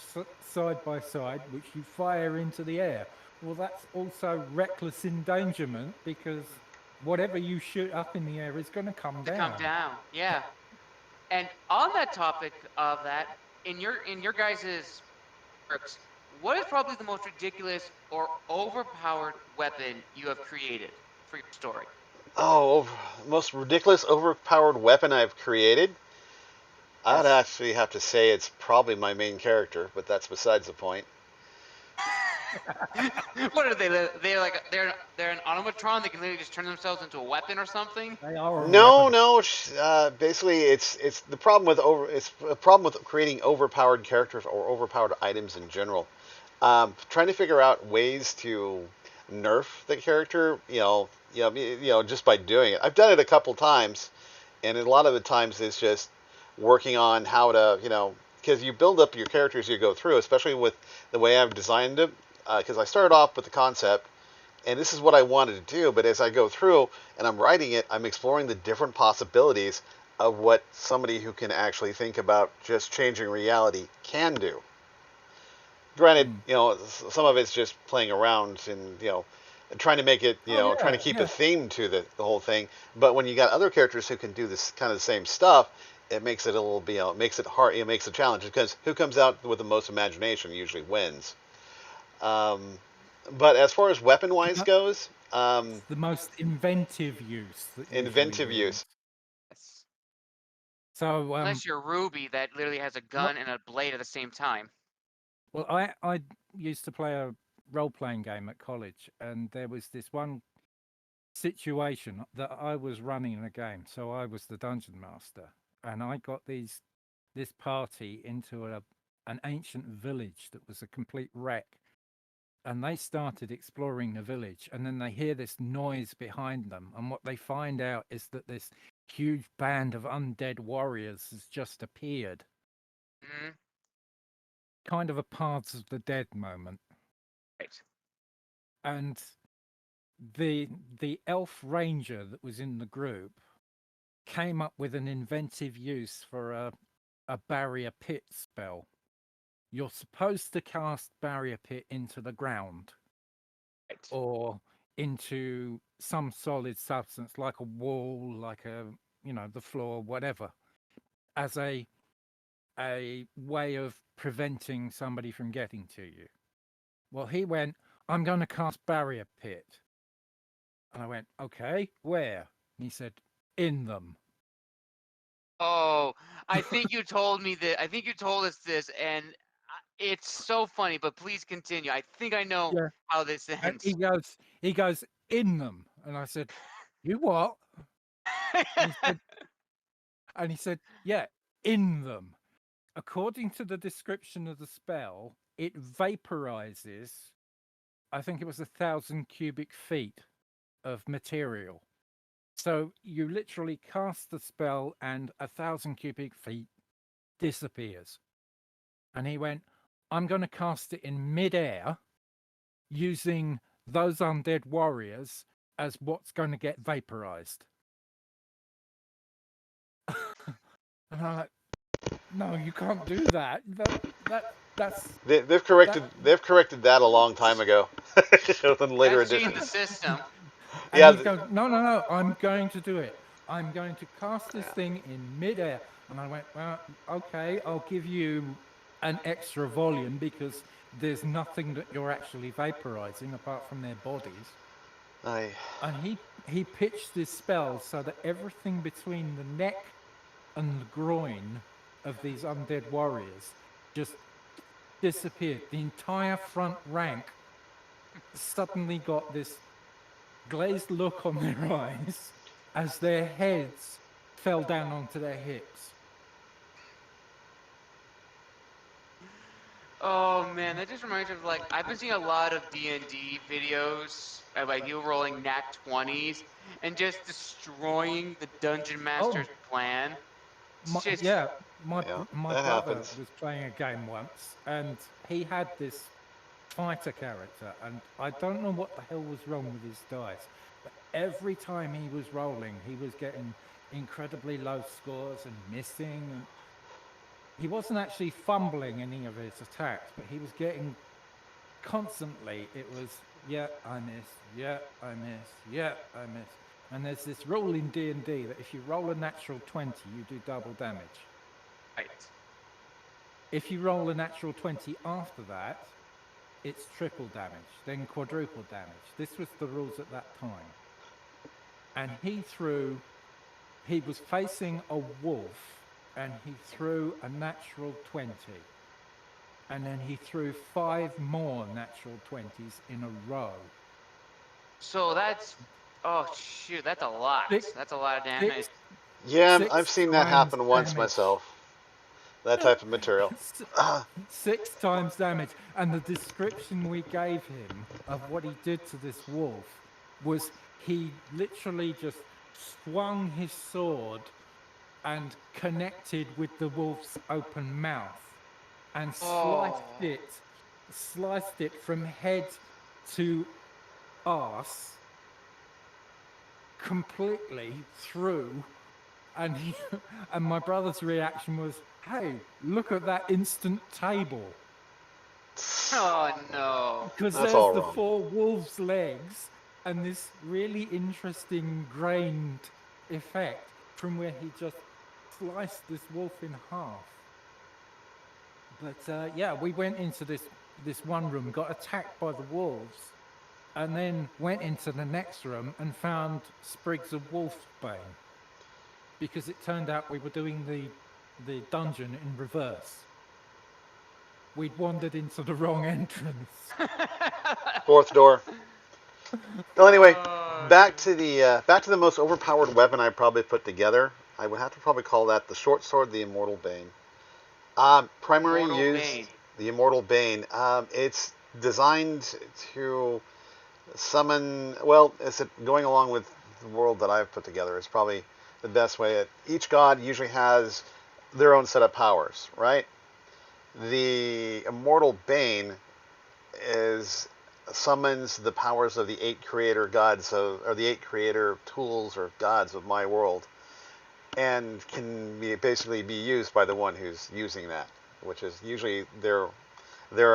D: side by side, which you fire into the air. Well, that's also reckless endangerment because whatever you shoot up in the air is going to come down.
B: Come down. Yeah. And on that topic of that, in your guys' works, what is probably the most ridiculous or overpowered weapon you have created for your story?
A: Oh, most ridiculous, overpowered weapon I've created. I'd
B: Yes.
A: actually have to say it's probably my main character, but that's besides the point.
B: What are they? They're an automatron. They can literally just turn themselves into a weapon or something.
D: They are a
A: No,
D: weapon.
A: no. Basically, it's the problem with It's a problem with creating overpowered characters or overpowered items in general. Trying to figure out ways to nerf the character, just by doing it. I've done it a couple times, and a lot of the times it's just working on how to, because you build up your character as you go through, especially with the way I've designed it. Because I started off with the concept, and this is what I wanted to do, but as I go through and I'm writing it, I'm exploring the different possibilities of what somebody who can actually think about just changing reality can do. Granted, some of it's just playing around and trying to make it, trying to keep a theme to the whole thing. But when you got other characters who can do this kind of the same stuff, it makes it a little, it makes it hard. It makes it a challenge because who comes out with the most imagination usually wins. But as far as weapon-wise goes,
D: The most inventive use.
A: inventive use.
B: Yes.
D: So,
B: Unless you're Ruby, that literally has a gun and a blade at the same time.
D: well, I used to play a role-playing game at college, and there was this one situation that I was running in a game. So I was the dungeon master, and I got this party into an ancient village that was a complete wreck. And they started exploring the village, and then they hear this noise behind them. And what they find out is that this huge band of undead warriors has just appeared.
B: Hmm.
D: Kind of a Paths of the Dead moment.
B: Right.
D: And the elf ranger that was in the group came up with an inventive use for a barrier pit spell. You're supposed to cast barrier pit into the ground.
B: Right.
D: Or into some solid substance like a wall, like the floor, whatever, as a way of preventing somebody from getting to you. Well, he went, I'm going to cast barrier pit. And I went, okay, where? And he said, in them.
B: Oh, I think you told me that. I think you told us this, and it's so funny. But please continue. I think I know
D: Yeah.
B: how this
D: And
B: ends.
D: he goes, in them. And I said, you what? And he said, yeah, in them. According to the description of the spell, it vaporizes, I think it was 1,000 cubic feet of material. So you literally cast the spell and 1,000 cubic feet disappears. And he went, I'm going to cast it in midair using those undead warriors as what's going to get vaporized. And I'm like, no, you can't do that. That's
A: They've corrected that a long time ago, in later
B: That's cheating the
A: editions.
B: system.
D: and
A: Yeah,
D: he goes, no, I'm going to do it. I'm going to cast this
A: yeah.
D: thing in midair. And I went, well, okay, I'll give you an extra volume because there's nothing that you're actually vaporizing apart from their bodies.
A: I
D: And he pitched this spell so that everything between the neck and the groin of these undead warriors just disappeared. The entire front rank suddenly got this glazed look on their eyes as their heads fell down onto their hips.
B: Oh man, that just reminds me of like I've been seeing a lot of D&D videos of like you rolling nat 20s and just destroying the dungeon
D: Oh,
B: master's plan. It's just
D: yeah,
A: yeah,
D: my
A: that
D: brother
A: happens.
D: was playing a game once, and he had this fighter character, and I don't know what the hell was wrong with his dice, but every time he was rolling, he was getting incredibly low scores and missing. And he wasn't actually fumbling any of his attacks, but he was getting constantly. It was, yeah, I miss, yeah, I miss, yeah, I miss. And there's this rule in D&D that if you roll a natural 20, you do double damage.
B: right.
D: If you roll a natural 20 after that, it's triple damage, then quadruple damage. This was the rules at that time. And he was facing a wolf, and he threw a natural 20. And then he threw 5 more natural 20s in a row.
B: So that's oh shoot, that's a lot.
D: Six,
B: That's a lot of damage.
D: six,
A: Yeah, I've
D: six
A: seen that
D: times
A: happen once
D: damage.
A: myself. That type of material.
D: S- 6 times damage. And the description we gave him of what he did to this wolf was he literally just swung his sword and connected with the wolf's open mouth and
B: Oh,
D: sliced it from head to arse completely through. And and my brother's reaction was, hey, look at that instant table.
B: oh no.
D: Because
A: That's
D: there's
A: all
D: the
A: wrong.
D: 4 wolves' legs and this really interesting grained effect from where he just sliced this wolf in half. But yeah, we went into this one room, got attacked by the wolves, and then went into the next room and found sprigs of wolfbane. Because it turned out we were doing the dungeon in reverse. We'd wandered into the wrong entrance.
A: Fourth door. Well, anyway,
B: Oh,
A: back to the most overpowered weapon I probably put together. I would have to probably call that the short sword, the Immortal Bane. Primary
B: Immortal
A: use,
B: Bane.
A: the Immortal Bane. It's designed to summon. Well, it's going along with the world that I've put together. It's probably the best way. Each god usually has their own set of powers, right? The Immortal Bane is summons the powers of the 8 creator gods or the 8 creator tools or gods of my world, and can basically be used by the one who's using that, which is usually their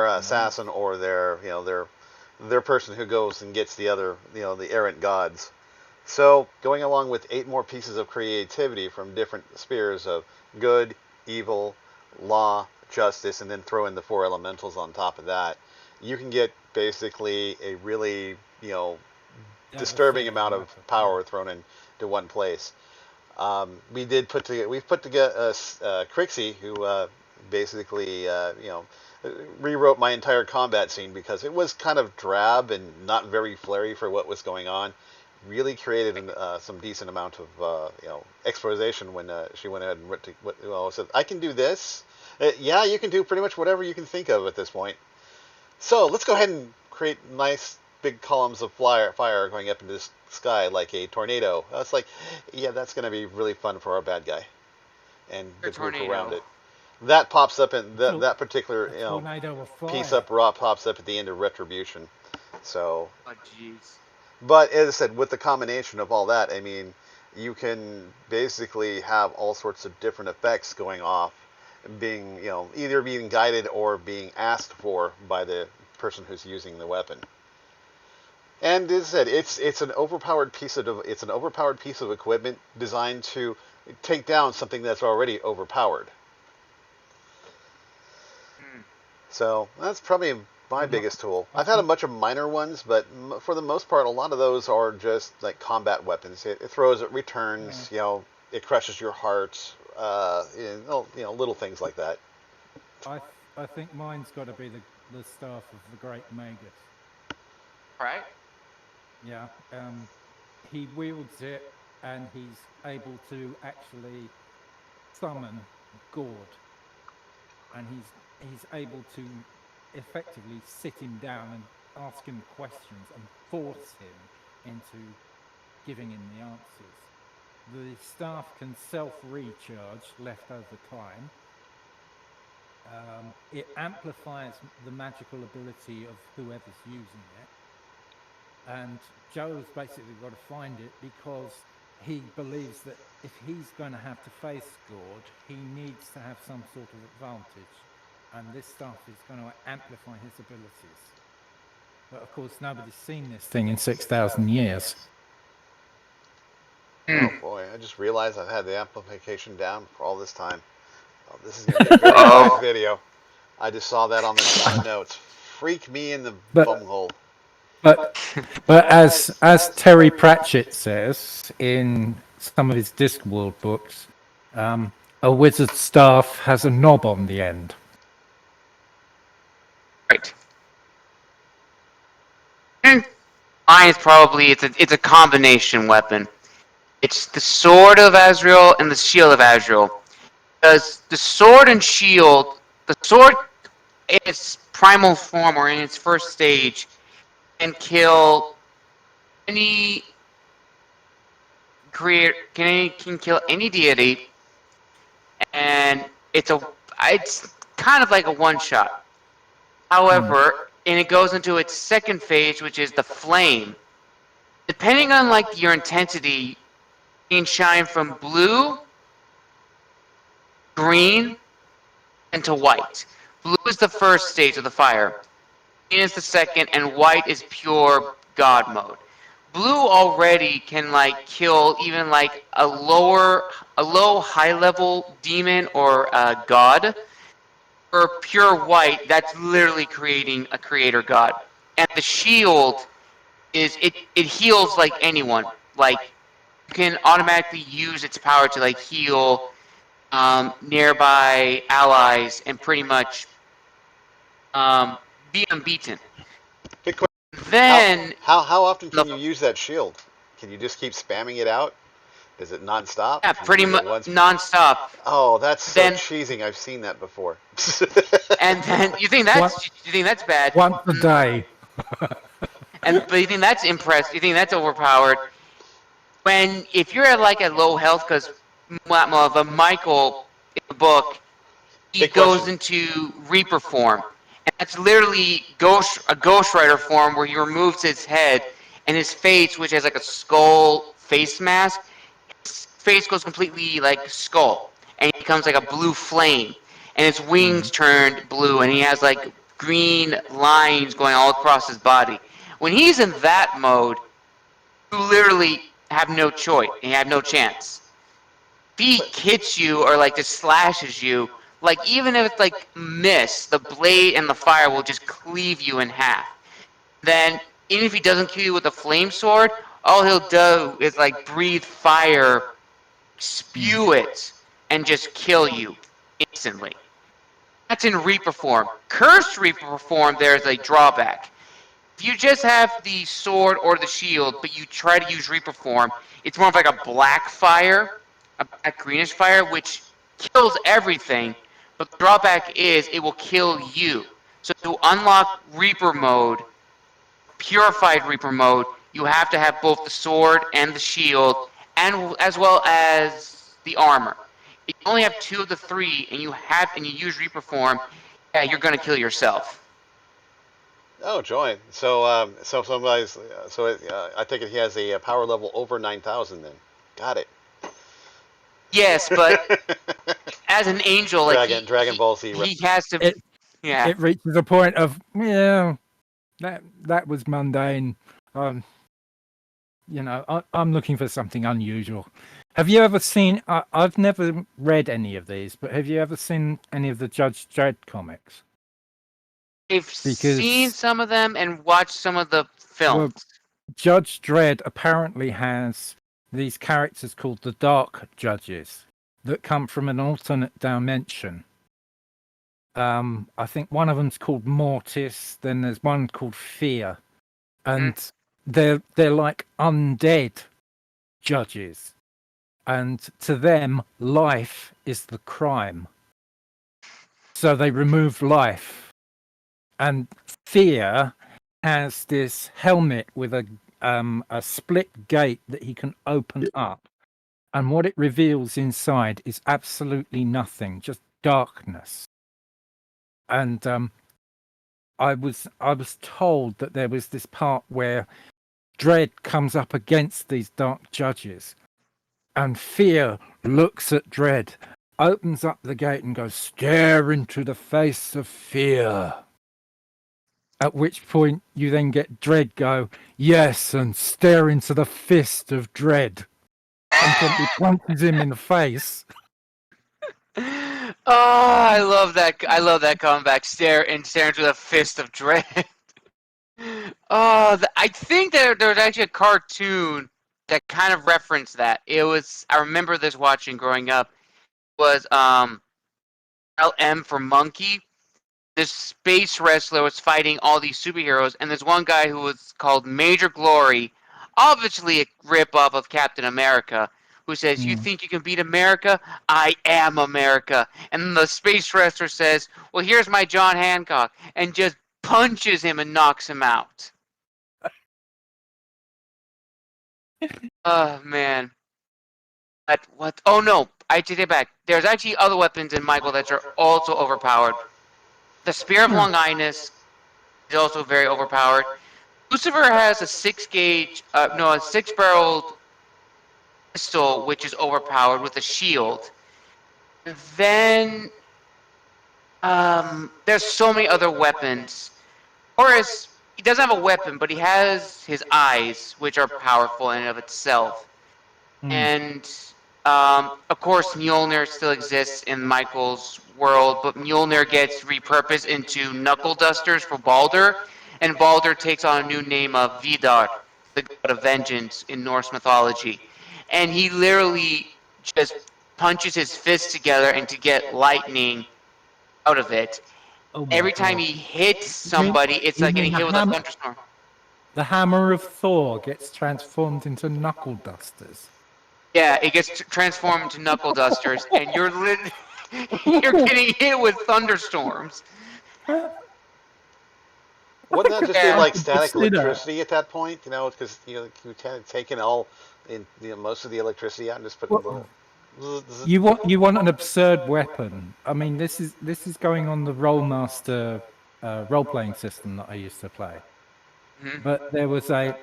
A: assassin or their person who goes and gets the other, the errant gods. So going along with 8 more pieces of creativity from different spheres of good, evil, law, justice, and then throw in the 4 elementals on top of that, you can get basically a really disturbing amount of power thrown into one place. We've put together Crixie, who basically rewrote my entire combat scene because it was kind of drab and not very flary for what was going on. Really created some decent amount of exposition when she went ahead and said, "I can do this." Yeah, you can do pretty much whatever you can think of at this point. So let's go ahead and create nice big columns of fire going up into the sky like a tornado. That's like, yeah, that's going to be really fun for our bad guy, and the group around it. That pops up in that particular piece up raw pops up at the end of Retribution. So.
B: Oh jeez.
A: But as I said, with the combination of all that, I mean, you can basically have all sorts of different effects going off, being either being guided or being asked for by the person who's using the weapon. And as I said, it's an overpowered piece of equipment designed to take down something that's already overpowered. So that's probably my biggest tool. I've had a bunch of minor ones, but for the most part, a lot of those are just like combat weapons. It throws, it returns, it crushes your heart, little things like that.
D: I think mine's got to be the staff of the Great Magus.
B: Right.
D: Yeah. He wields it, and he's able to actually summon Gord, and he's able to effectively sit him down and ask him questions and force him into giving him the answers. The staff can self-recharge left over time. It amplifies the magical ability of whoever's using it. And Joe's basically got to find it because he believes that if he's going to have to face Gord, he needs to have some sort of advantage. And this stuff is going to amplify his abilities. But of course, nobody's seen this thing in 6,000 years.
A: Oh boy, I just realized I've had the amplification down for all this time. Oh, this is going to be a very nice video. I just saw that on the notes. Freak me in the bumhole.
D: But as Terry Pratchett says in some of his Discworld books, a wizard's staff has a knob on the end.
B: Right. Mine is probably it's a combination weapon. It's the sword of Azrael and the shield of Azrael. Because the sword and shield, the sword in its primal form or in its first stage can kill any can kill any deity, and it's kind of like a one shot. However, and it goes into its second phase, which is the flame. Depending on like your intensity, it can shine from blue, green, and to white. Blue is the first stage of the fire. Green is the second, and white is pure God mode. Blue already can like kill even like a low high level demon or god. For pure white, that's literally creating a creator god. And the shield is it heals like anyone. Like you can automatically use its power to like heal nearby allies and pretty much be unbeaten.
A: Good question.
B: Then
A: how often can you use that shield? Can you just keep spamming it out? Is it non-stop?
B: Yeah, pretty much non-stop.
A: Oh, that's so cheesing. I've seen that before.
B: And then you think that's bad?
D: Once a day.
B: But you think that's impressed? You think that's overpowered? If you're at like a low health, because Michael in the book, he goes into Reaper form, and that's literally a Ghost Rider form where he removes his head and his face, which has like a skull face mask. His face goes completely like skull, and he becomes like a blue flame, and his wings turned blue, and he has like green lines going all across his body. When he's in that mode, you literally have no choice. You have no chance. If he hits you or like just slashes you, like even if it's like miss, the blade and the fire will just cleave you in half. Then even if he doesn't kill you with a flame sword, all he'll do is like breathe fire spew it and just kill you instantly. That's in Reaper form. Cursed Reaper form, there's a drawback. If you just have the sword or the shield, but you try to use Reaper form, it's more of like a black fire, a black greenish fire, which kills everything. But the drawback is it will kill you. So to unlock Reaper mode, purified Reaper mode, you have to have both the sword and the shield, and as well as the armor. If you only have 2 of the 3, and you use Reaper form, yeah, you're gonna kill yourself.
A: Oh, join. So, I take it he has a power level over 9,000 then. Got it.
B: Yes, but as an angel, like
A: Dragon Ball Z.
B: he has to.
D: It reaches a point of that was mundane. I'm looking for something unusual. Have you ever seen? I've never read any of these, but have you ever seen any of the Judge Dredd comics?
B: I've seen some of them and watched some of the films.
D: Well, Judge Dredd apparently has these characters called the Dark Judges that come from an alternate dimension. I think one of them's called Mortis. Then there's one called Fear, and they're like undead judges, and to them, life is the crime. So they remove life. And Fear has this helmet with a split gate that he can open up, and what it reveals inside is absolutely nothing, just darkness. And I was told that there was this part where Dredd comes up against these dark judges, and Fear looks at Dredd, opens up the gate, and goes, "Stare into the face of fear." At which point you then get Dredd go, "Yes, and stare into the fist of Dredd." And simply punches him in the face.
B: Oh, I love that. I love that comeback. Stare into the fist of Dredd. Oh, I think there was actually a cartoon that kind of referenced that. It was, I remember this watching growing up. It was LM for Monkey. This space wrestler was fighting all these superheroes, and there's one guy who was called Major Glory, obviously a rip-off of Captain America, who says, "You think you can beat America? I am America." And the space wrestler says, "Well, here's my John Hancock," and just punches him and knocks him out. Oh, man. But what? Oh, no. I take it back. There's actually other weapons in Michael that are also overpowered. The Spear of Long Inus is also very overpowered. Lucifer has a 6-barreled pistol, which is overpowered with a shield. And then there's so many other weapons. Horus, he doesn't have a weapon, but he has his eyes, which are powerful in and of itself. And of course, Mjolnir still exists in Michael's world, but Mjolnir gets repurposed into knuckle dusters for Baldur, and Baldur takes on a new name of Vidar, the god of vengeance in Norse mythology. And he literally just punches his fists together and to get lightning out of it. Every time he hits somebody, it's like getting hit with a thunderstorm.
D: The hammer of Thor gets transformed into knuckle dusters.
B: Yeah, it gets transformed into knuckle dusters, and you're getting hit with thunderstorms.
A: Wouldn't that just be like static electricity at that point? You know, because you kind of taking most of the electricity out and just putting a little.
D: You want an absurd weapon. I mean, this is going on the Rollmaster role-playing system that I used to play. But there was a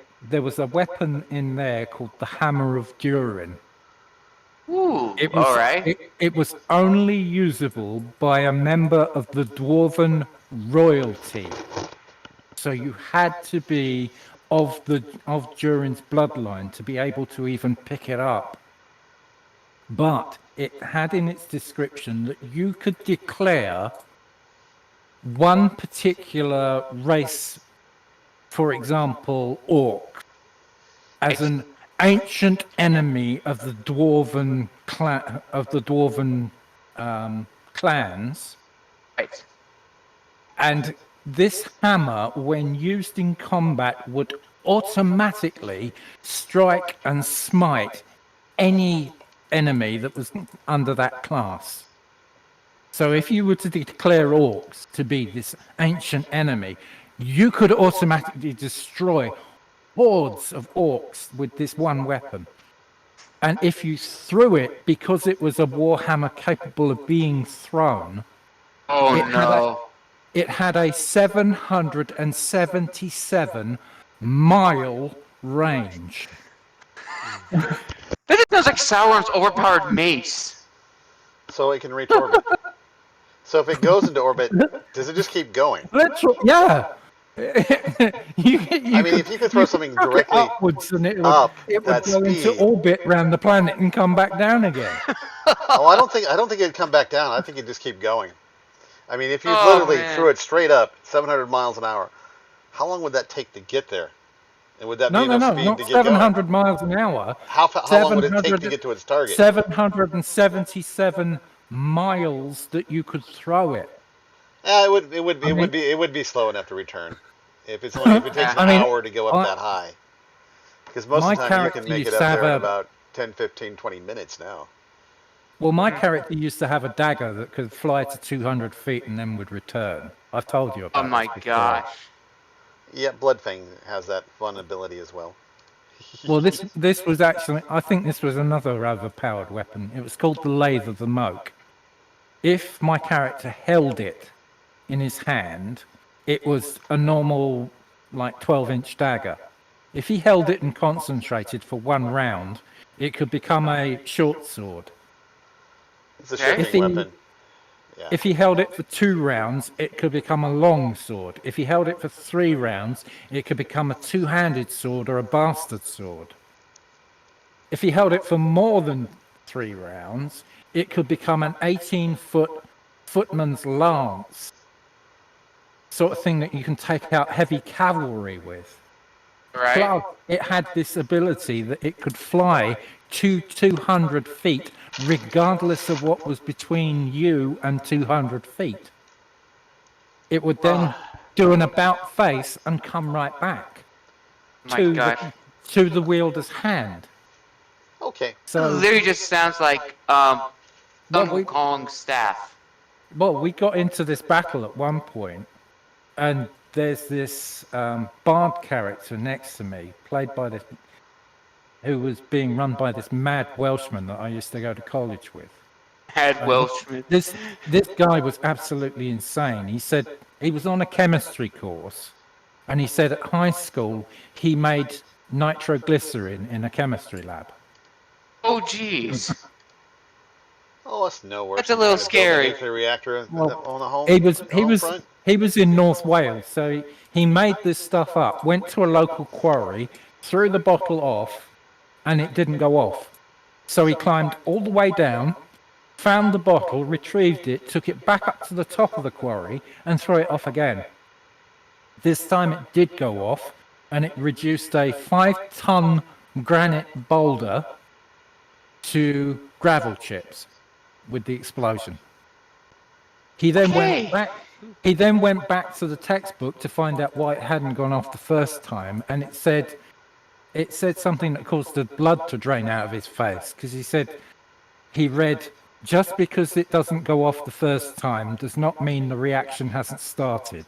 D: weapon in there called the Hammer of Durin.
B: Ooh, all right.
D: It was only usable by a member of the Dwarven royalty. So you had to be of Durin's bloodline to be able to even pick it up. But it had in its description that you could declare one particular race, for example, orc, as an ancient enemy of the Dwarven dwarven clans.
B: Right.
D: And this hammer, when used in combat, would automatically strike and smite any enemy that was under that class. So if you were to declare orcs to be this ancient enemy, you could automatically destroy hordes of orcs with this one weapon. And if you threw it, because it was a warhammer capable of being thrown,
B: Oh no.
D: it had a 777-mile range.
B: That just sounds like Sauron's overpowered mace.
A: So it can reach orbit. So if it goes into orbit, does it just keep going?
D: Literally, yeah.
A: I mean, if you could throw something directly
D: upwards and it would,
A: up
D: it would
A: that
D: go into
A: speed.
D: orbit around the planet and come back down again.
A: Oh, I don't think it'd come back down. I think it'd just keep going. I mean, if you
B: Oh,
A: literally
B: man.
A: threw it straight up, 700 miles an hour, how long would that take to get there? And would that be
D: No,
A: enough speed
D: not
A: to get going?
D: 700 miles an hour.
A: How long would it take to get to its target?
D: 777 miles that you could throw it.
A: It would be slow enough to return. If it takes an hour to go up that high. Because most of the time you can make it up there in about 10, 15, 20 minutes now.
D: Well, my character used to have a dagger that could fly to 200 feet and then would return. I've told you about
B: Oh my
D: this before.
B: gosh.
A: Yeah, Bloodfang has that fun ability as well.
D: Well, this was actually, I think this was another overpowered weapon. It was called the Lathe of the Moke. If my character held it in his hand, it was a normal, like, 12-inch dagger. If he held it and concentrated for one round, it could become a short sword.
A: It's a
B: Okay.
A: shifting weapon. Yeah.
D: If he held it for 2 rounds, it could become a long sword. If he held it for 3 rounds, it could become a 2-handed sword or a bastard sword. If he held it for more than 3 rounds, it could become an 18-foot footman's lance, sort of thing that you can take out heavy cavalry with.
B: Right?
D: Plus, it had this ability that it could fly to 200 feet, regardless of what was between you and 200 feet. It would then do an about face and come right back
B: My gosh.
D: to the wielder's hand.
A: Okay.
D: So,
B: Literally just sounds like
D: Well,
B: Donkey Kong's staff.
D: well, we got into this battle at one point, and there's this bard character next to me, played by this, who was being run by this mad Welshman that I used to go to college with.
B: Had Welshman.
D: This guy was absolutely insane. He said he was on a chemistry course, and he said at high school he made nitroglycerin in a chemistry lab.
B: Oh jeez.
A: Oh, that's no worse.
B: That's a
A: than
B: little
A: trying to build
B: scary.
A: A nuclear reactor
D: Well,
A: on the home.
D: He was
A: front.
D: in North Wales, so he made this stuff up. Went to a local quarry, threw the bottle off, and it didn't go off. So he climbed all the way down, found the bottle, retrieved it, took it back up to the top of the quarry, and threw it off again. This time it did go off, and it reduced a 5-ton granite boulder to gravel chips with the explosion. He then went back. He then went back to the textbook to find out why it hadn't gone off the first time, and it said something that caused the blood to drain out of his face, because he said he read, just because it doesn't go off the first time does not mean the reaction hasn't started.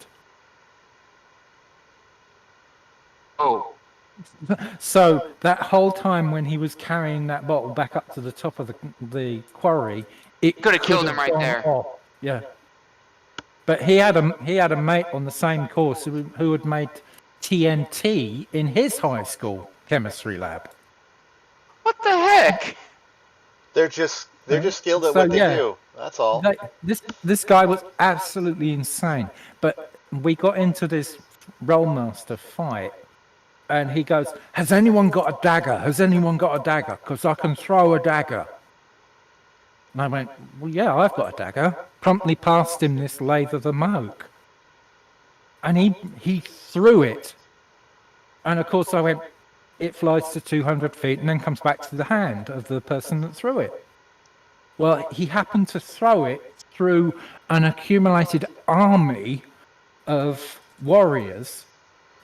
B: Oh.
D: So that whole time when he was carrying that bottle back up to the top of the quarry, it
B: Could have killed
D: could
B: him right
D: gone
B: there.
D: off. Yeah. But he had a mate on the same course who had made TNT in his high school chemistry lab.
B: What the heck?
A: They're just skilled at
D: So,
A: what they
D: yeah.
A: do. That's all.
D: This guy was absolutely insane. But we got into this Rollmaster fight, and he goes, "Has anyone got a dagger? Has anyone got a dagger? Because I can throw a dagger." And I went, "Well, yeah, I've got a dagger." Promptly passed him this Lathe of the Moke. And he threw it. And of course I went, it flies to 200 feet and then comes back to the hand of the person that threw it. Well, he happened to throw it through an accumulated army of warriors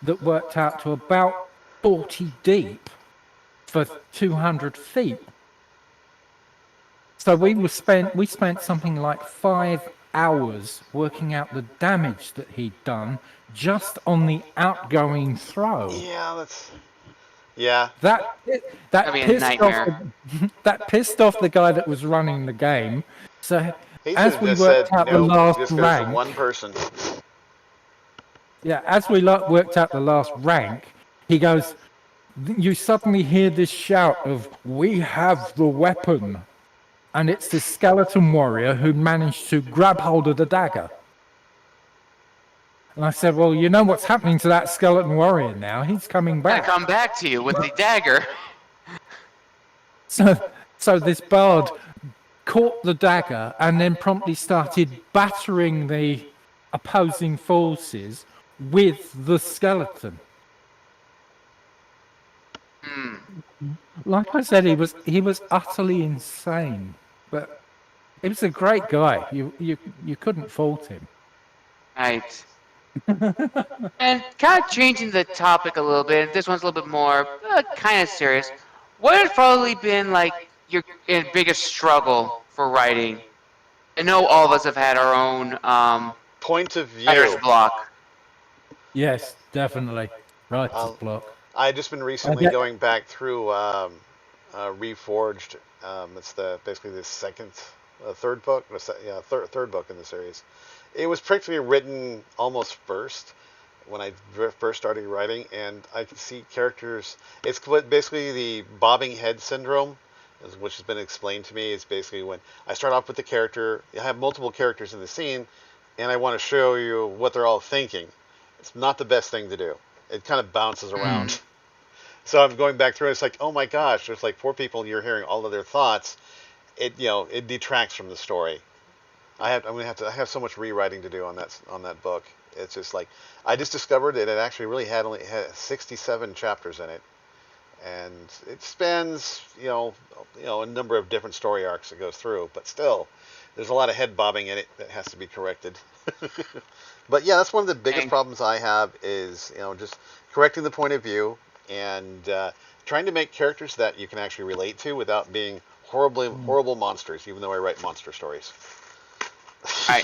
D: that worked out to about 40 deep for 200 feet. So we spent something like 5 hours working out the damage that he'd done just on the outgoing throw.
A: Yeah.
D: That
B: That'd be a
D: pissed
B: nightmare.
D: that pissed off the guy that was running the game. So
A: He
D: as
A: should
D: we
A: have just
D: worked
A: said,
D: out the
A: nope,
D: last
A: this goes to
D: rank,
A: one person.
D: yeah, as we worked out the last rank, he goes, you suddenly hear this shout of, "We have the weapon." And it's this skeleton warrior who managed to grab hold of the dagger. And I said, well, you know what's happening to that skeleton warrior now? He's coming
B: Gonna
D: back.
B: come back to you with the dagger.
D: So this bard caught the dagger and then promptly started battering the opposing forces with the skeleton. Like I said, he was utterly insane, but he was a great guy. You couldn't fault him.
B: Right. And kind of changing the topic a little bit, this one's a little bit more kind of serious. What has probably been like your biggest struggle for writing? I know all of us have had our own
A: Point of view.
B: writer's block.
D: Yes, definitely. Writer's block.
A: I just been recently going back through Reforged. It's basically the third book. Third book in the series. It was practically written almost first when I first started writing, and I can see characters. It's basically the bobbing head syndrome, which has been explained to me. It's basically when I start off with the character, I have multiple characters in the scene, and I want to show you what they're all thinking. It's not the best thing to do. It kind of bounces around. So I'm going back through, and it's like, oh my gosh, there's like 4 people, and you're hearing all of their thoughts. It detracts from the story. I have so much rewriting to do on that book. It's just like, I just discovered that it actually really only had 67 chapters in it, and it spans a number of different story arcs it goes through. But still, there's a lot of head bobbing in it that has to be corrected. But yeah, that's one of the biggest problems I have is just correcting the point of view and trying to make characters that you can actually relate to without being horrible monsters. Even though I write monster stories.
B: Right.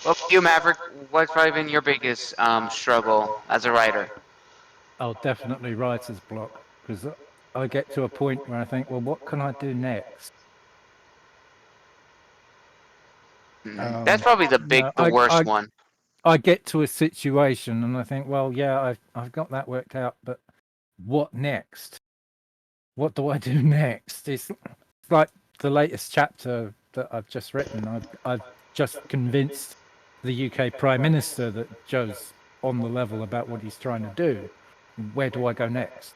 B: Well, you, Maverick, what's probably been your biggest struggle as a writer?
D: Oh, definitely writer's block, because I get to a point where I think, well, what can I do next?
B: That's probably the worst one.
D: I get to a situation and I think, well, yeah, I've got that worked out, but what next? What do I do next? It's like the latest chapter that I've just written. I've just convinced the UK Prime Minister that Joe's on the level about what he's trying to do. Where do I go next?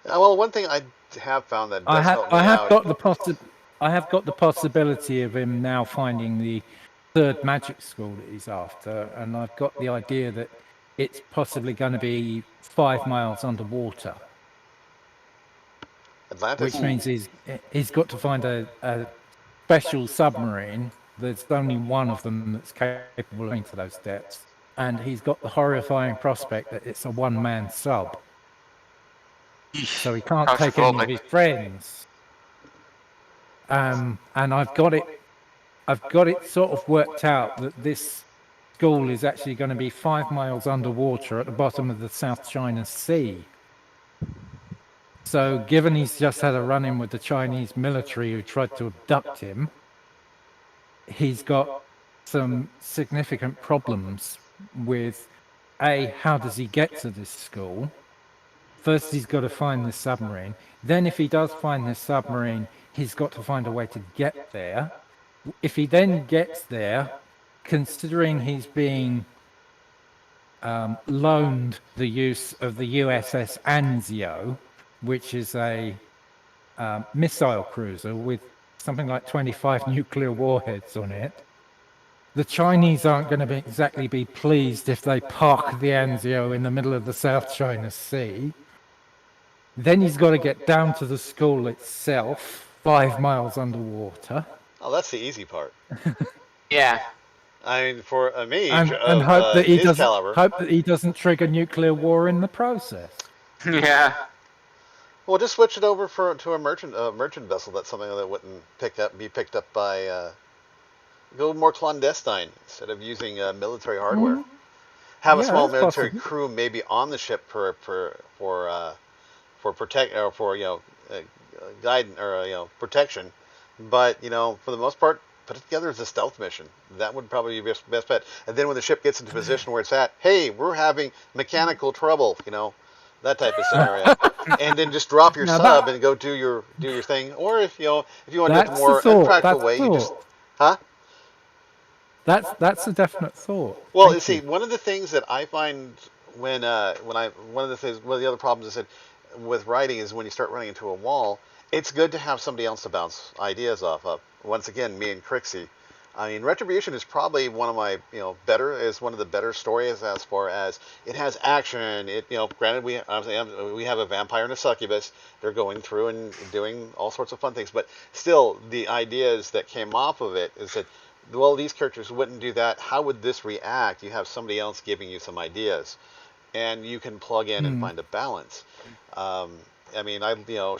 A: Well, one thing I have found that does help me
D: I have
A: out.
D: got the possibility of him now finding the 3rd magic school that he's after, and I've got the idea that it's possibly going to be 5 miles underwater.
A: Atlantis.
D: Which means he's got to find a special submarine. There's only one of them that's capable of going to those depths, and he's got the horrifying prospect that it's a one-man sub, so he can't take any of his friends. And I've got it sort of worked out that this school is actually going to be 5 miles underwater at the bottom of the South China Sea. So given he's just had a run-in with the Chinese military who tried to abduct him, he's got some significant problems with, how does he get to this school? First, he's got to find the submarine. Then if he does find the submarine, he's got to find a way to get there. If he then gets there, considering he's being loaned the use of the USS Anzio, which is a missile cruiser with something like 25 nuclear warheads on it, the Chinese aren't going to exactly be pleased if they park the Anzio in the middle of the South China Sea. Then he's got to get down to the school itself 5 miles underwater.
A: Oh, that's the easy part.
B: Yeah.
A: I mean, for a mage
D: And
A: of
D: hope that
A: his caliber.
D: he doesn't trigger nuclear war in the process.
B: Yeah.
A: Well, just switch it over to a merchant vessel. That's something that wouldn't be picked up by. Go more clandestine instead of using military hardware. Have a
D: Yeah,
A: small
D: that's
A: military
D: possible.
A: crew maybe on the ship for protect or for guide or protection, but for the most part, put it together as a stealth mission. That would probably be best bet. And then when the ship gets into position where it's at, hey, we're having mechanical trouble, that type of scenario, and then just drop your
D: Now
A: sub
D: that-
A: and go do your thing. Or if you want to do it the
D: That's the
A: more
D: thought.
A: practical
D: That's
A: way, you just
D: thought.
A: huh?
D: That's a definite thought.
A: Well,
D: Thank
A: see,
D: you.
A: one of the things that I find one of the other problems I said with writing is when you start running into a wall, it's good to have somebody else to bounce ideas off of. Once again, me and Crixie. I mean, Retribution is probably one of my one of the better stories as far as it has action. It granted we have a vampire and a succubus. They're going through and doing all sorts of fun things, but still the ideas that came off of it is that, well, these characters wouldn't do that. How would this react? You have somebody else giving you some ideas, and you can plug in and find a balance. I mean,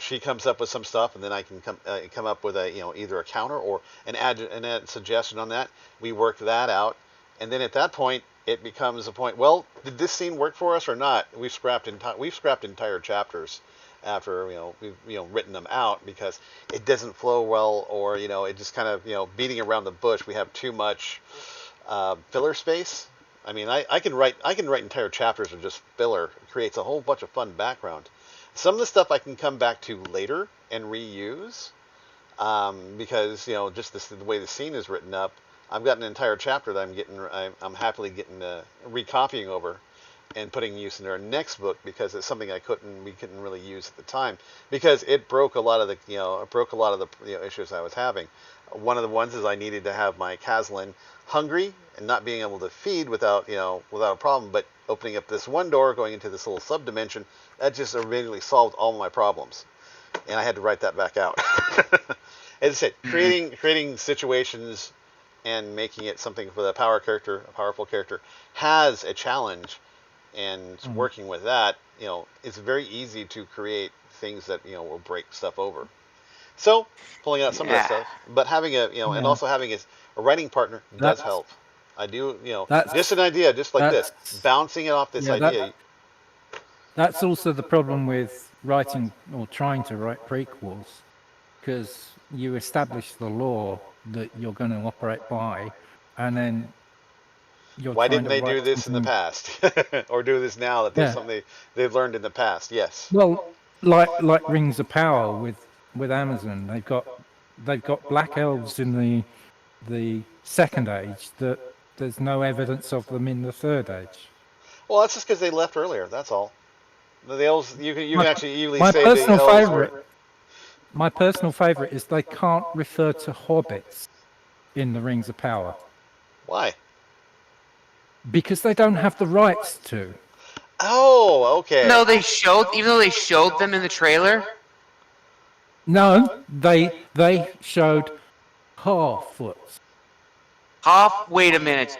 A: she comes up with some stuff, and then I can come up with either a counter or an add suggestion on that. We work that out, and then at that point, it becomes a point. Well, did this scene work for us or not? We've scrapped entire chapters after we've written them out because it doesn't flow well, or it just kind of beating around the bush. We have too much filler space. I mean, I can write entire chapters of just filler. It creates a whole bunch of fun background. Some of the stuff I can come back to later and reuse because just the way the scene is written up. I've got an entire chapter that I'm happily getting recopying over and putting use in our next book because it's something we couldn't really use at the time because it broke a lot of the issues I was having. One of the ones is I needed to have my Caslin hungry and not being able to feed without a problem, but opening up this one door going into this little subdimension, that just immediately solved all my problems, and I had to write that back out. As I said, creating situations and making it something for a powerful character, has a challenge, and working with that, it's very easy to create things that will break stuff over. So pulling out some of that stuff, but having and also having a writing partner does help. I do, just an idea, just like this, bouncing it off this idea.
D: That's also the problem with writing or trying to write prequels, because you establish the law that you're going to operate by, and then you're
A: Why
D: trying
A: didn't
D: to
A: they do
D: write
A: this in the past, or do this now that there's something they've learned in the past? Yes.
D: Well, like Rings of Power with Amazon, they've got black elves in the Second Age that there's no evidence of them in the Third Age.
A: Well, that's just because they left earlier. That's all. The elves, you can actually easily
D: My
A: say
D: personal
A: the elves
D: favorite.
A: were.
D: My personal favorite is they can't refer to hobbits in the Rings of Power
A: Why?
D: because they don't have the rights to.
A: Oh, okay.
B: No, even though they showed them in the trailer.
D: No, they showed Harfoots.
B: Wait a minute.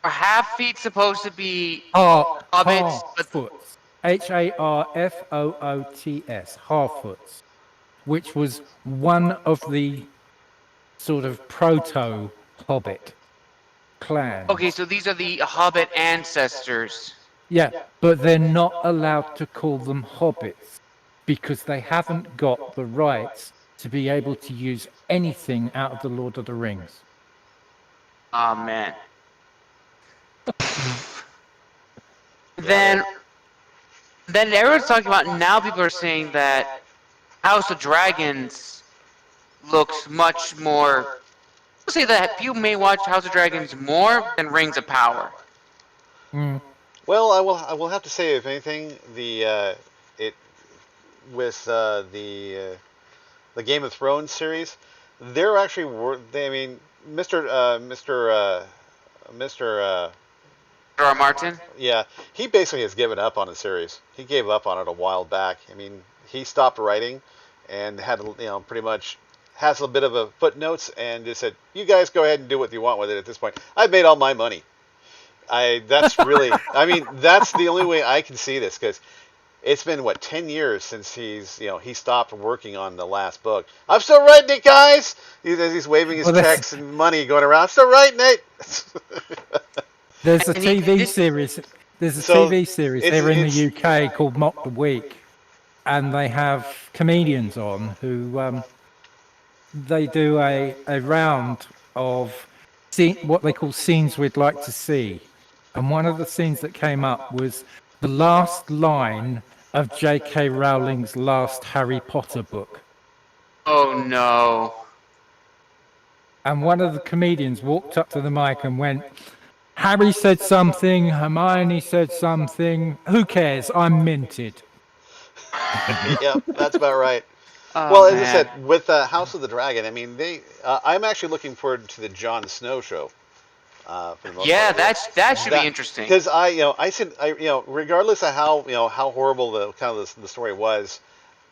B: Are half feet supposed to be hobbits?
D: Harfoots. Harfoots. Harfoots. Which was one of the sort of proto-hobbit clans.
B: Okay, so these are the hobbit ancestors.
D: Yeah, but they're not allowed to call them hobbits because they haven't got the rights to be able to use anything out of the Lord of the Rings.
B: Oh, man. Then everyone's talking about, now people are saying that House of Dragons looks much more. I'll say that people may watch House of Dragons more than Rings of Power.
A: Well, I will have to say, if anything, the Game of Thrones series, they're actually I mean, Mr.
B: R. Martin?
A: Yeah, he basically has given up on the series. He gave up on it a while back. I mean, he stopped writing, and had pretty much has a bit of a footnotes and just said, "You guys go ahead and do what you want with it." At this point, I've made all my money. That's really, I mean, that's the only way I can see this, because it's been 10 years since he stopped working on the last book. I'm still writing it, guys. He's waving his checks and money going around. I'm still writing it.
D: There's a TV series. There's a TV series here in the UK called Mock the Week, and they have comedians on who they do a round of what they call scenes we'd like to see. And one of the scenes that came up was the last line of J.K. Rowling's last Harry Potter book.
B: Oh no.
D: And one of the comedians walked up to the mic and went, "Harry said something, Hermione said something, who cares, I'm minted."
A: Yeah, that's about right.
B: Oh,
A: well, as
B: man.
A: I said, with House of the Dragon, I mean, I'm actually looking forward to the Jon Snow show. For the most part.
B: that should be interesting.
A: Because I said, regardless of how horrible the story was,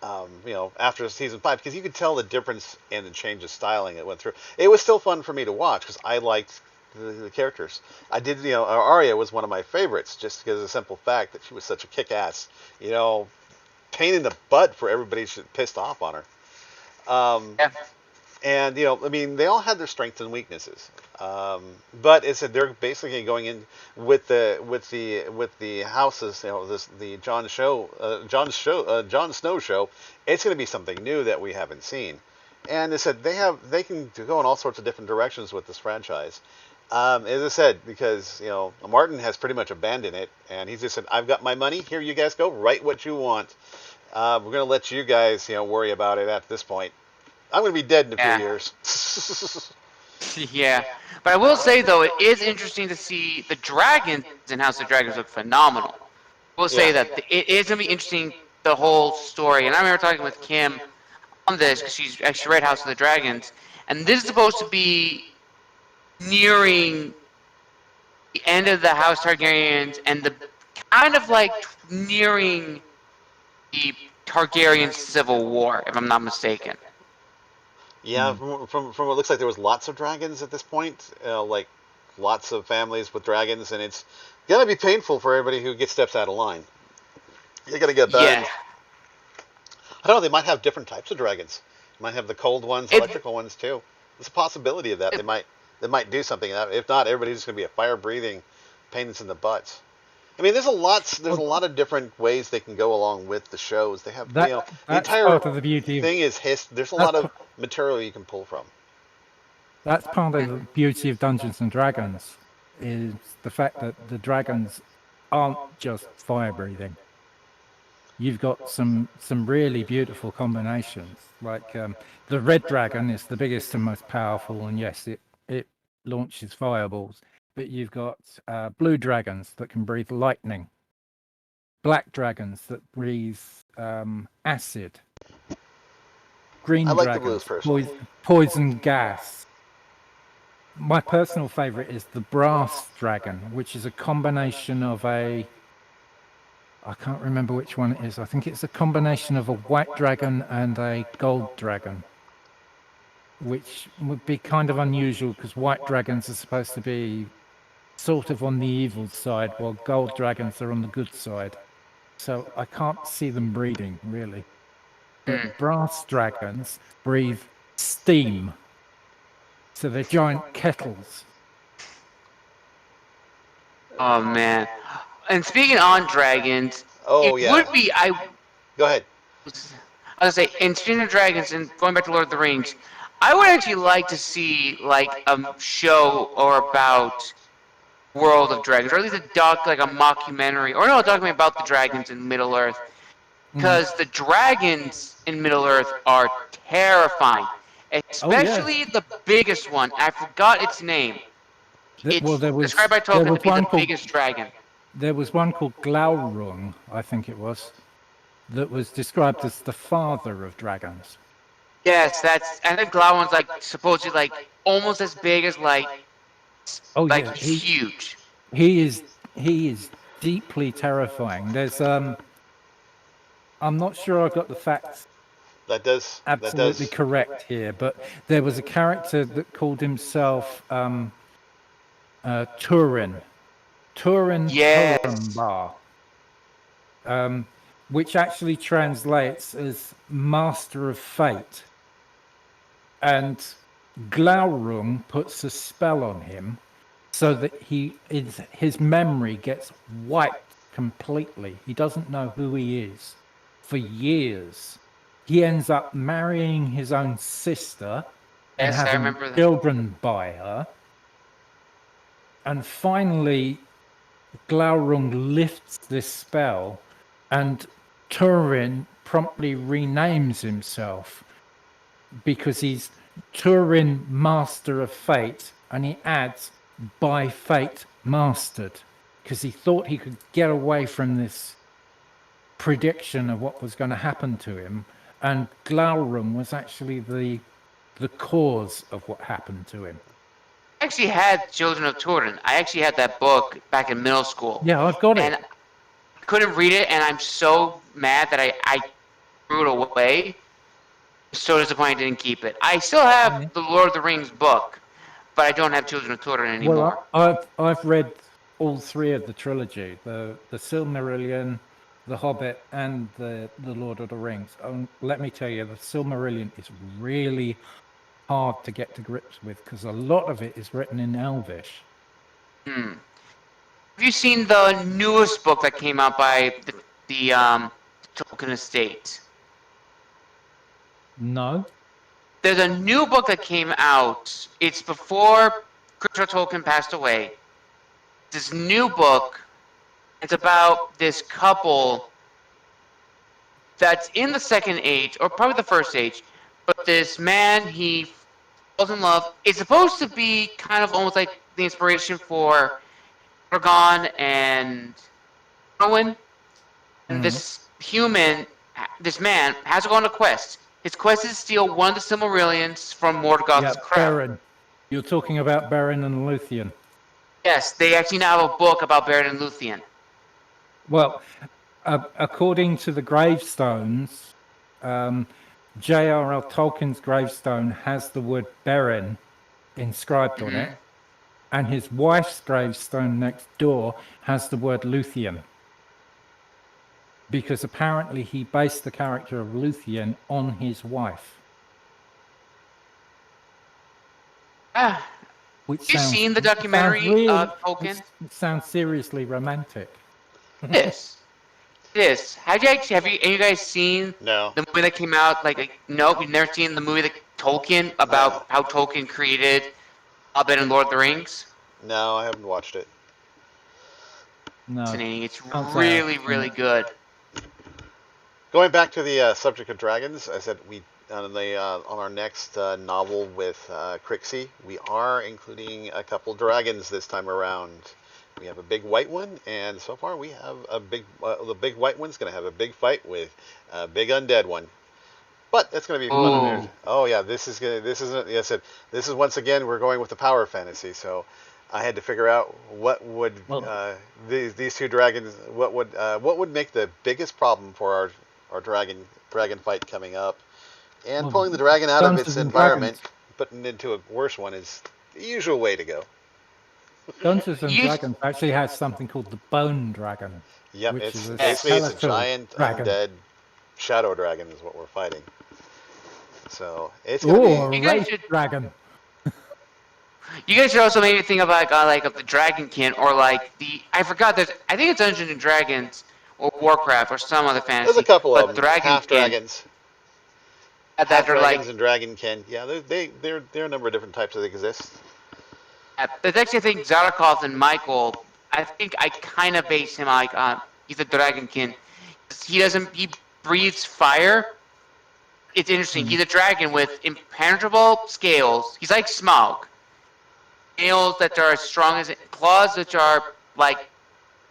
A: after season 5, because you could tell the difference in the change of styling it went through. It was still fun for me to watch because I liked the characters. I did, Arya was one of my favorites just because of the simple fact that she was such a kick-ass, pain in the butt for everybody who's pissed off on her.
B: Yeah.
A: And I mean, they all had their strengths and weaknesses. But it's they're basically going in with the houses, the Jon Snow show. It's going to be something new that we haven't seen. And they said they can go in all sorts of different directions with this franchise. As I said, because Martin has pretty much abandoned it, and he's just said, "I've got my money. Here, you guys go. Write what you want. We're going to let you guys, worry about it at this point. I'm going to be dead in a few years."
B: Yeah, but I will say though, it is interesting to see the dragons in House of Dragons look phenomenal. I will say that it is going to be interesting, the whole story. And I remember talking with Kim on this because she's actually read House of the Dragons, and this is supposed to be nearing the end of the House Targaryens and the kind of like nearing the Targaryen Civil War, if I'm not mistaken.
A: Yeah, from what it looks like, there was lots of dragons at this point, like lots of families with dragons, and it's gonna be painful for everybody who steps out of line. You're gonna get burned.
B: Yeah.
A: I don't know. They might have different types of dragons. They might have the cold ones, electrical ones too. There's a possibility of that. They might do something. If not, everybody's just gonna be a fire-breathing pain in the butts. I mean, there's a lot of different ways they can go along with the shows. They have, the entire
D: part of the beauty
A: thing is there's a lot of material you can pull from.
D: That's part of the beauty of Dungeons and Dragons, is the fact that the dragons aren't just fire breathing. You've got some really beautiful combinations. Like the red dragon is the biggest and most powerful, and yes, it launches fireballs. But you've got blue dragons that can breathe lightning, black dragons that breathe acid, green dragons poison gas. My personal favorite is the brass dragon, which is a combination of I can't remember which one it is. I think it's a combination of a white dragon and a gold dragon, which would be kind of unusual because white dragons are supposed to be sort of on the evil side, while gold dragons are on the good side. So I can't see them breeding, really. But brass dragons breathe steam. So they're giant kettles.
B: Oh, man. And speaking on dragons, would be...
A: Go ahead.
B: I was going to say, in speaking of dragons, and going back to Lord of the Rings, I would actually like to see, like, a show or about World of Dragons, or at least a mockumentary, or no, a documentary about the dragons in Middle-earth. Because the dragons in Middle-earth are terrifying. Especially the biggest one. I forgot its name. It's described by Tolkien to be the biggest dragon.
D: There was one called Glaurung, I think it was, that was described as the father of dragons.
B: Yes, I think Glaurung's like supposedly like almost as big as he's huge.
D: He is deeply terrifying. There's I'm not sure I got the facts absolutely correct here, but there was a character that called himself Turin
B: Yes.
D: Turambar, which actually translates as Master of Fate. And Glaurung puts a spell on him so that his memory gets wiped completely. He doesn't know who he is for years. He ends up marrying his own sister and
B: Yes, I
D: having
B: remember that.
D: children by her. And finally, Glaurung lifts this spell, and Turin promptly renames himself because he's Turin Master of Fate, and he adds by fate mastered, because he thought he could get away from this prediction of what was going to happen to him, and Glaurung was actually the cause of what happened to him.
B: I actually had Children of Turin. I actually had that book back in middle school.
D: Yeah, I've got
B: And
D: it.
B: I couldn't read it, and I'm so mad that I threw it away. So disappointed I didn't keep it. I still have the Lord of the Rings book, but I don't have Children of Turin anymore.
D: Well, I've read all three of the trilogy: the Silmarillion, the Hobbit, and the Lord of the Rings. Let me tell you, the Silmarillion is really hard to get to grips with because a lot of it is written in Elvish.
B: Have you seen the newest book that came out by the Tolkien estate?
D: No.
B: There's a new book that came out. It's before Christopher Tolkien passed away. This new book, it's about this couple that's in the second age, or probably the first age, but this man, he falls in love. It's supposed to be kind of almost like the inspiration for Aragorn and Owen. And this man, has to go on a quest. His quest is to steal one of the Silmarillions from Morgoth's crown.
D: Beren. You're talking about Beren and Luthien.
B: Yes, they actually now have a book about Beren and Luthien.
D: Well, according to the gravestones, J.R.R. Tolkien's gravestone has the word Beren inscribed on it, and his wife's gravestone next door has the word Luthien, because apparently he based the character of Luthien on his wife.
B: Have you seen the documentary of Tolkien?
D: It sounds seriously romantic.
B: It is. It is. Have you guys seen
A: No.
B: the movie that came out? Nope, you've never seen the movie that Tolkien about how Tolkien created Hobbit and Lord of the Rings?
A: No, I haven't watched it.
D: No.
B: It's really, really good.
A: Going back to the subject of dragons, I said on our next novel with Crixie, we are including a couple dragons this time around. We have a big white one, and so far we have the big white one's going to have a big fight with a big undead one. But it's going to be fun. Oh yeah, this is once again we're going with the power fantasy. So I had to figure out what would these two dragons what would make the biggest problem for our dragon fight coming up, and pulling the dragon out of its environment, putting it into a worse one is the usual way to go.
D: Dungeons and Dragons actually has something called the Bone Dragon.
A: Yep, it's a giant undead shadow dragon is what we're fighting. So it's gonna be
D: a race dragon.
B: You guys should also maybe think of of the Dragonkin, or I think it's Dungeons and Dragons or Warcraft or some other fantasy.
A: There's a couple of them. Half dragons.
B: Half dragons
A: and Dragonkin. Yeah, there are a number of different types that exist.
B: There's actually, I think, Zarkov and Michael. I think I kind of base him he's a Dragonkin. He breathes fire. It's interesting. He's a dragon with impenetrable scales. He's like Smaug. Nails that are as strong as claws, which are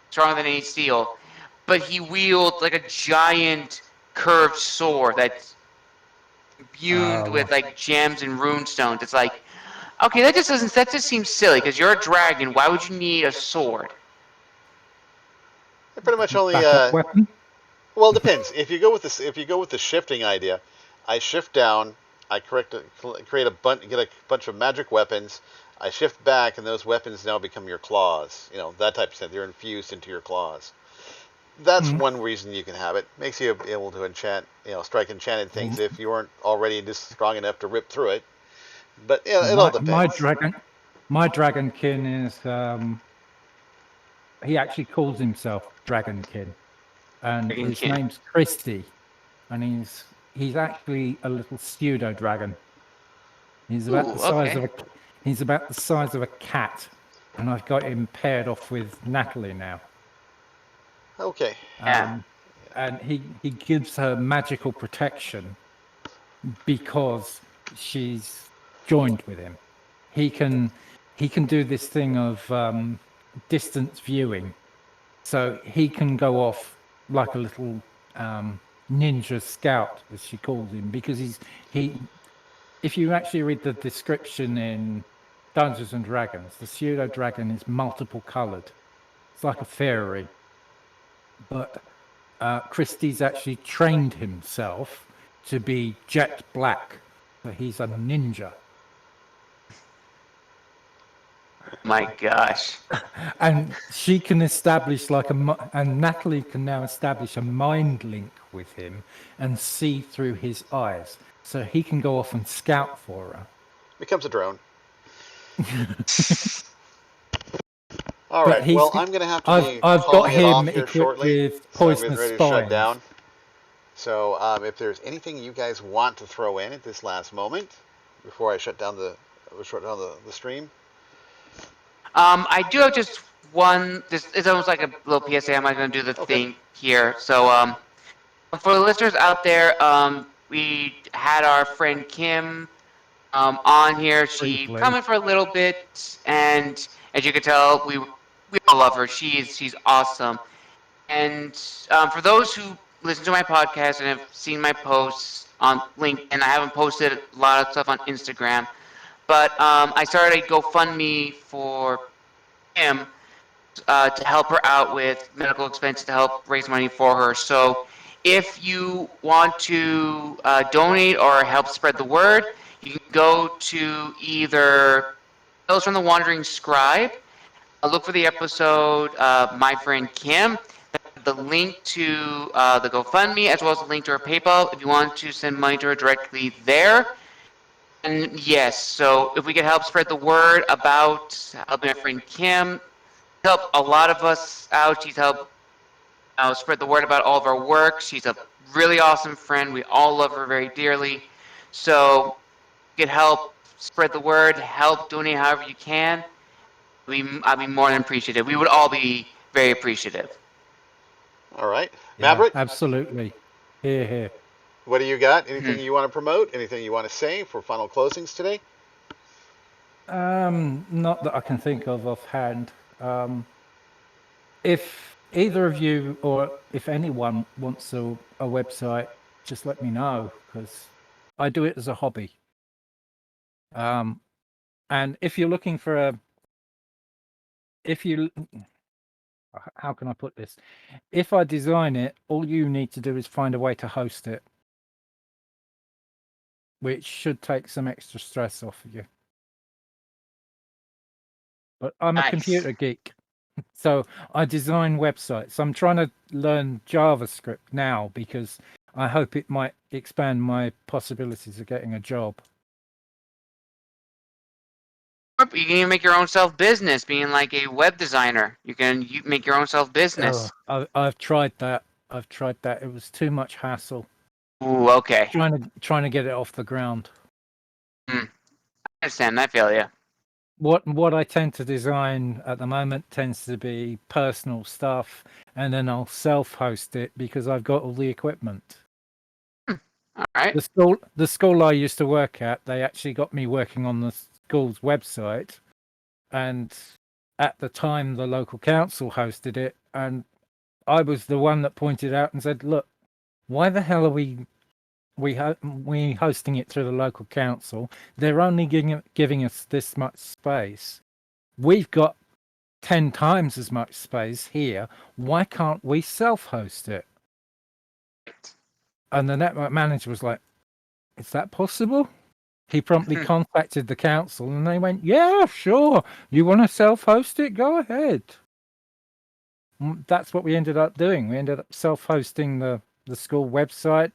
B: stronger than any steel. But he wields a giant curved sword that's imbued with gems and runestones. It's okay, that just seems silly, because you're a dragon. Why would you need a sword?
A: They're pretty much only
D: weapon?
A: well, it depends. If you go with the shifting idea, I shift down. I get a bunch of magic weapons. I shift back, and those weapons now become your claws. That type of thing. They're infused into your claws. That's
D: Mm.
A: one reason you can have it. Makes you able to enchant, strike enchanted things if you weren't already just strong enough to rip through it. But it all depends.
D: My dragonkin is he actually calls himself Dragonkin, and his
B: Dragonkin.
D: name's Christy, and he's actually a little pseudo dragon. He's about the size
B: okay.
D: of he's about the size of a cat, and I've got him paired off with Natalie now.
A: Okay.
B: Yeah.
D: And he gives her magical protection because she's joined with him. He can do this thing of distance viewing, so he can go off like a little ninja scout, as she calls him, because if you actually read the description in Dungeons and Dragons, the pseudo dragon is multiple colored. It's like a fairy. But Christie's actually trained himself to be jet black. So he's a ninja.
B: My gosh.
D: And she can establish and Natalie can now establish a mind link with him and see through his eyes. So he can go off and scout for her.
A: Becomes a drone. All right. Well, I'm going to have to
D: I've got
A: calling it off
D: him
A: here
D: equipped
A: shortly.
D: with
A: So I'm getting
D: poisonous
A: ready to shut
D: spines.
A: down. So if there's anything you guys want to throw in at this last moment before I shut down the stream.
B: I do have just one. It's almost like a little PSA. I'm not going to do the thing here. So, for the listeners out there, we had our friend Kim on here. She
D: Briefly.
B: come in for a little bit, and as you can tell, we all love her. She's awesome. And for those who listen to my podcast and have seen my posts on LinkedIn, I haven't posted a lot of stuff on Instagram, but I started a GoFundMe for Kim to help her out with medical expenses to help raise money for her. So if you want to donate or help spread the word, you can go to either Tales from the Wandering Scribe, look for the episode My Friend Kim, the link to the GoFundMe, as well as the link to her PayPal if you want to send money to her directly there. And yes, so if we could help spread the word about helping my friend Kim, help a lot of us out. She's helped spread the word about all of our work. She's a really awesome friend. We all love her very dearly. So you could help spread the word, help donate however you can. I'd be more than appreciative. We would all be very appreciative.
A: All right.
D: Yeah,
A: Maverick,
D: absolutely. Here.
A: what do you got? Anything you want to promote? Anything you want to say for final closings today?
D: Not that I can think of offhand. If either of you or if anyone wants a website, just let me know, because I do it as a hobby. And if you're looking for how can I put this? If I design it, all you need to do is find a way to host it, which should take some extra stress off of you. But I'm a computer geek, so I design websites. I'm trying to learn JavaScript now because I hope it might expand my possibilities of getting a job.
B: You can even make your own self-business, being like a web designer. You can make your own self-business.
D: I've tried that. It was too much hassle.
B: Ooh, okay.
D: Trying to get it off the ground.
B: I understand. I feel you.
D: What I tend to design at the moment tends to be personal stuff, and then I'll self-host it because I've got all the equipment.
B: All right.
D: The school I used to work at, they actually got me working on the school's website, and at the time the local council hosted it, and I was the one that pointed out and said, look, why the hell are we hosting it through the local council? They're only giving us this much space. We've got 10 times as much space here. Why can't we self-host it? And the network manager was like, Is that possible? He promptly contacted the council and they went, yeah, sure. You want to self-host it? Go ahead. That's what we ended up doing. We ended up self-hosting the school website.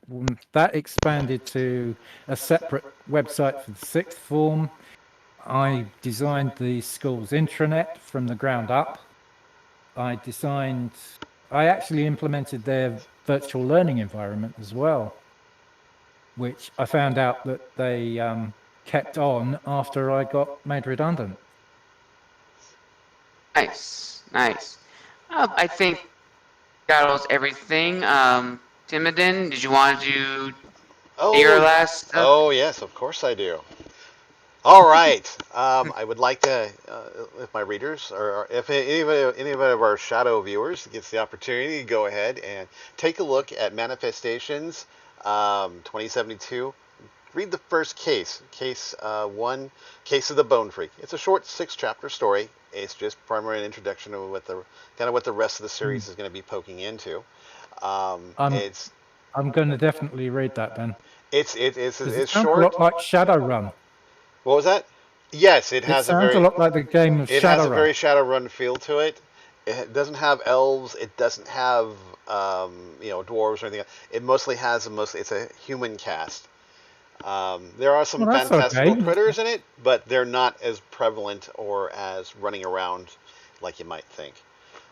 D: That expanded to a separate website for the sixth form. I designed the school's intranet from the ground up. I actually implemented their virtual learning environment as well, which I found out that they kept on after I got made redundant.
B: Nice, nice. I think that was everything. Timothy, did you want to do your
A: Oh,
B: last?
A: oh yes, of course I do. All right. I would like to, if my readers or if any of our shadow viewers gets the opportunity, go ahead and take a look at Manifestations 2072. Read the first case, case 1, Case of the Bone Freak. It's a short 6-chapter story. It's just primarily an introduction of what the rest of the series is going to be poking into.
D: I'm
A: It's
D: going to definitely read that, Ben.
A: it's
D: Because it
A: it's
D: sounds a
A: short.
D: lot like Shadowrun.
A: What was that? Yes,
D: It sounds a lot like the game of
A: it has a
D: Shadowrun.
A: very Shadowrun feel to it. It doesn't have elves. It doesn't have dwarves or anything. It mostly has it's a human cast. There are some
D: Well, that's
A: fantastical
D: okay.
A: critters in it, but they're not as prevalent or as running around like you might think.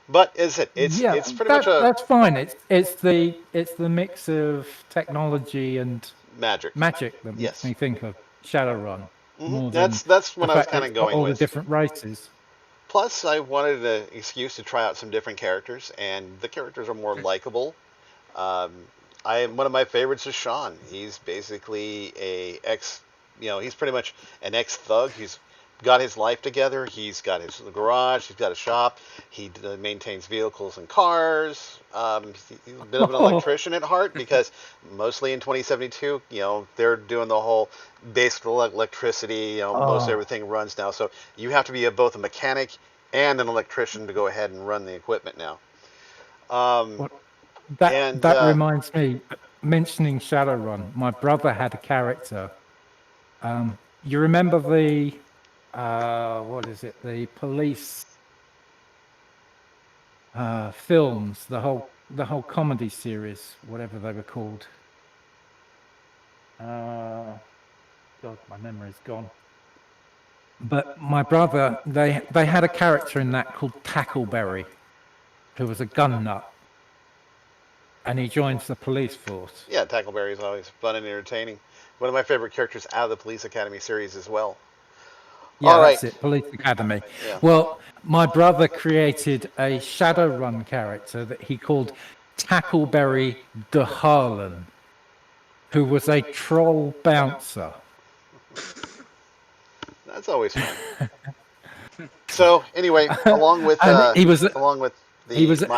A: But it's pretty much a
D: that's fine. It's the mix of technology and
A: magic.
D: magic that makes
A: Yes.
D: me think of Shadowrun more than
A: That's
D: the
A: what I was
D: fact
A: kind
D: it's
A: of
D: got
A: going
D: all the
A: with.
D: different races.
A: Plus, I wanted an excuse to try out some different characters, and the characters are more likable. Um, one of my favorites is Sean. He's basically he's pretty much an ex-thug. He's got his life together. He's got his garage. He's got a shop. He maintains vehicles and cars. He's a bit of an electrician at heart because mostly in 2072, they're doing the whole basic electricity. Most everything runs now. So you have to be both a mechanic and an electrician to go ahead and run the equipment now.
D: That reminds me, mentioning Shadowrun, my brother had a character. You remember the the police films, the whole comedy series, whatever they were called. God, my memory's gone. But my brother, they had a character in that called Tackleberry, who was a gun nut, and he joins the police force.
A: Yeah, Tackleberry is always fun and entertaining. One of my favorite characters out of the Police Academy series as well.
D: Yeah,
A: All
D: that's
A: right.
D: it, Police Academy.
A: Yeah.
D: Well, my brother created a Shadowrun character that he called Tackleberry de Harlan, who was a troll bouncer.
A: That's always fun. So anyway, along with my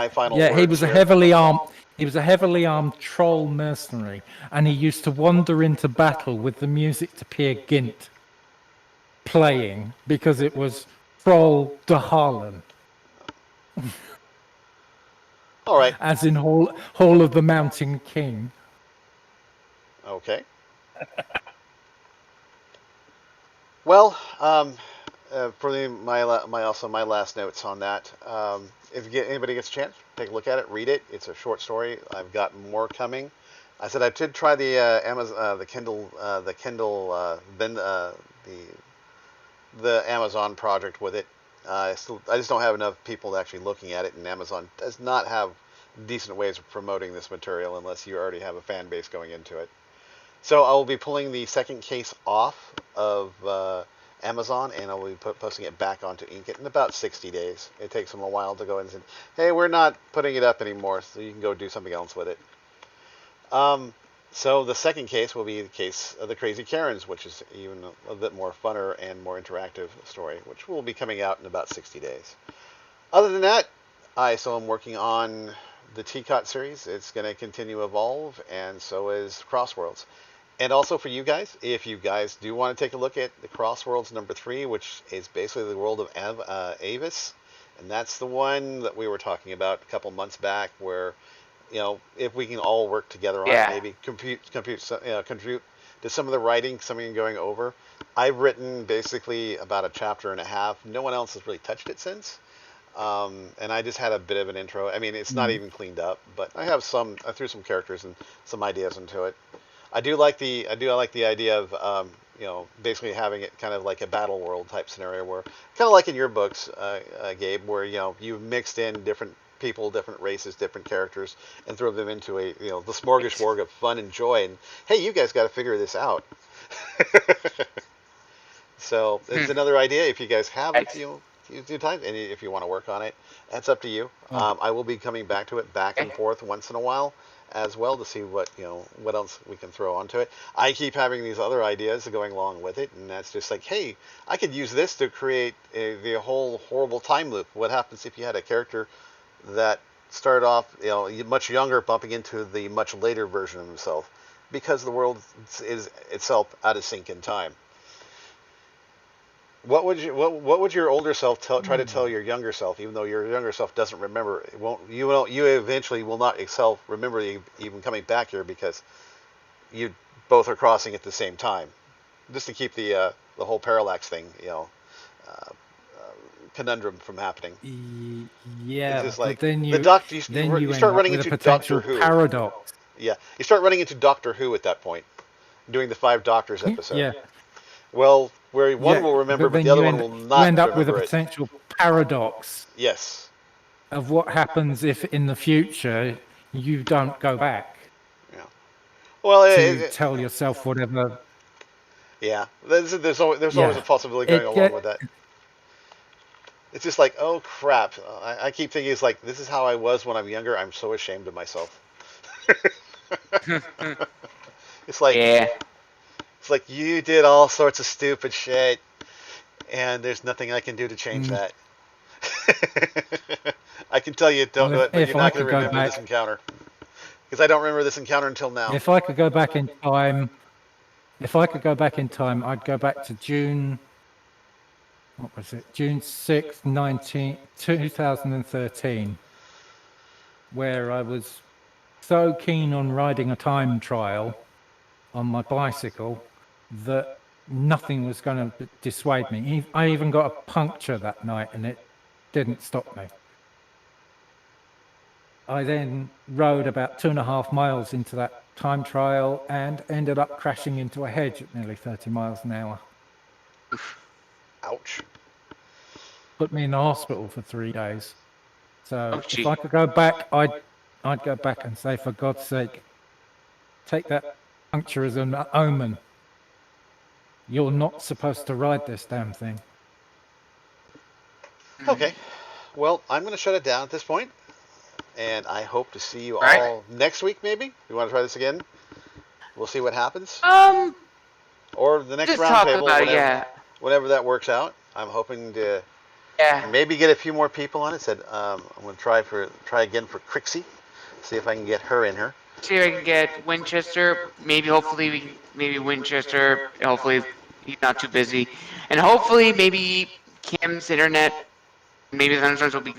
A: final words
D: he was a
A: here.
D: heavily armed. He was a heavily armed troll mercenary, and he used to wander into battle with the music to Peer Gynt playing because it was Troll de Harlan.
A: All right.
D: As in Hall of the Mountain King.
A: Okay. Well, for my last notes on that, if anybody gets a chance, take a look at it, read it. It's a short story. I've got more coming. I said I did try the Amazon, the Amazon project with it. I just don't have enough people actually looking at it, and Amazon does not have decent ways of promoting this material unless you already have a fan base going into it. So I will be pulling the second case off of Amazon, and I'll be posting it back onto Inkit in about 60 days. It takes them a while to go in and say, hey, we're not putting it up anymore, so you can go do something else with it. So the second case will be the case of the Crazy Karens, which is even a bit more funner and more interactive story, which will be coming out in about 60 days. Other than that, I still am working on the TCOT series. It's going to continue to evolve, and so is Crossworlds. And also for you guys, if you guys do want to take a look at the Crossworlds number 3, which is basically the world of Avis, and that's the one that we were talking about a couple months back, where if we can all work together on it, maybe compute to some of the writing, something going over. I've written basically about a chapter and a half. No one else has really touched it since. And I just had a bit of an intro. I mean, it's not even cleaned up, but I have some. I threw some characters and some ideas into it. I do like the idea of basically having it kind of like a battle world type scenario, where kind of like in your books, Gabe, where you've mixed in different people, different races, different characters, and throw them into a the smorgasbord of fun and joy. And hey, you guys got to figure this out. So it's another idea. If you guys have it, you do time, and if you want to work on it, that's up to you. I will be coming back to it back and forth once in a while as well to see what what else we can throw onto it. I keep having these other ideas going along with it, and that's just like, hey, I could use this to create the whole horrible time loop. What happens if you had a character that started off much younger, bumping into the much later version of himself, because the world is itself out of sync in time? What would your older self try to tell your younger self, even though your younger self doesn't remember? It won't. You eventually will not remember even coming back here, because you both are crossing at the same time, just to keep the whole parallax thing conundrum from happening.
D: Yeah,
A: It's just like
D: but then you
A: you start
D: end
A: running
D: up with
A: into
D: a potential
A: Doctor Who.
D: paradox.
A: Yeah, you start running into Doctor Who at that point, doing the 5 Doctors episode.
D: Yeah.
A: Well, where one will remember, but the other one will not
D: you end up with a
A: remember it.
D: potential paradox
A: Yes.
D: of what happens if in the future you don't go back
A: Yeah. Well,
D: to tell yourself whatever.
A: yeah. There's always a possibility going along with that. It's just like, oh crap! I keep thinking it's like, this is how I was when I'm younger. I'm so ashamed of myself. It's like, it's like you did all sorts of stupid shit, and there's nothing I can do to change that. I can tell you don't do it, but you're not going to remember this encounter, because I don't remember this encounter until now.
D: If I could go back in time, I'd go back to June. What was it? June 6th, 2013, where I was so keen on riding a time trial on my bicycle that nothing was going to dissuade me. I even got a puncture that night, and it didn't stop me. I then rode about 2.5 miles into that time trial and ended up crashing into a hedge at nearly 30 miles an hour.
A: Ouch.
D: Put me in the hospital for 3 days. So if I could go back, I'd go back and say, for God's sake, take that puncture as an omen. You're not supposed to ride this damn thing.
A: Okay. Well, I'm going to shut it down at this point, and I hope to see you all next week, maybe? You want to try this again? We'll see what happens. Or the next roundtable, whenever that works out. I'm hoping to maybe get a few more people on it. I'm going to try again for Crixie. See if I can get her in here.
B: See if I can get Winchester. Hopefully Winchester. Hopefully he's not too busy, and hopefully maybe Kim's internet. Maybe the thunderstorms will be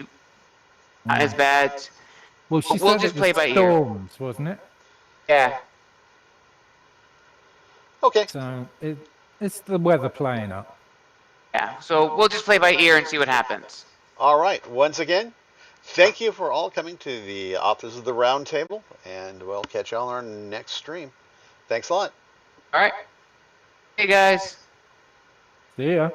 B: not as bad.
D: Well, we'll just play by storms, ear, wasn't it?
B: Yeah.
A: Okay.
D: So it's the weather playing up.
B: Yeah. So we'll just play by ear and see what happens.
A: All right. Once again, thank you for all coming to the Authors of the Round Table, and we'll catch y'all on our next stream. Thanks a lot.
B: All right. Hey, guys.
D: See ya.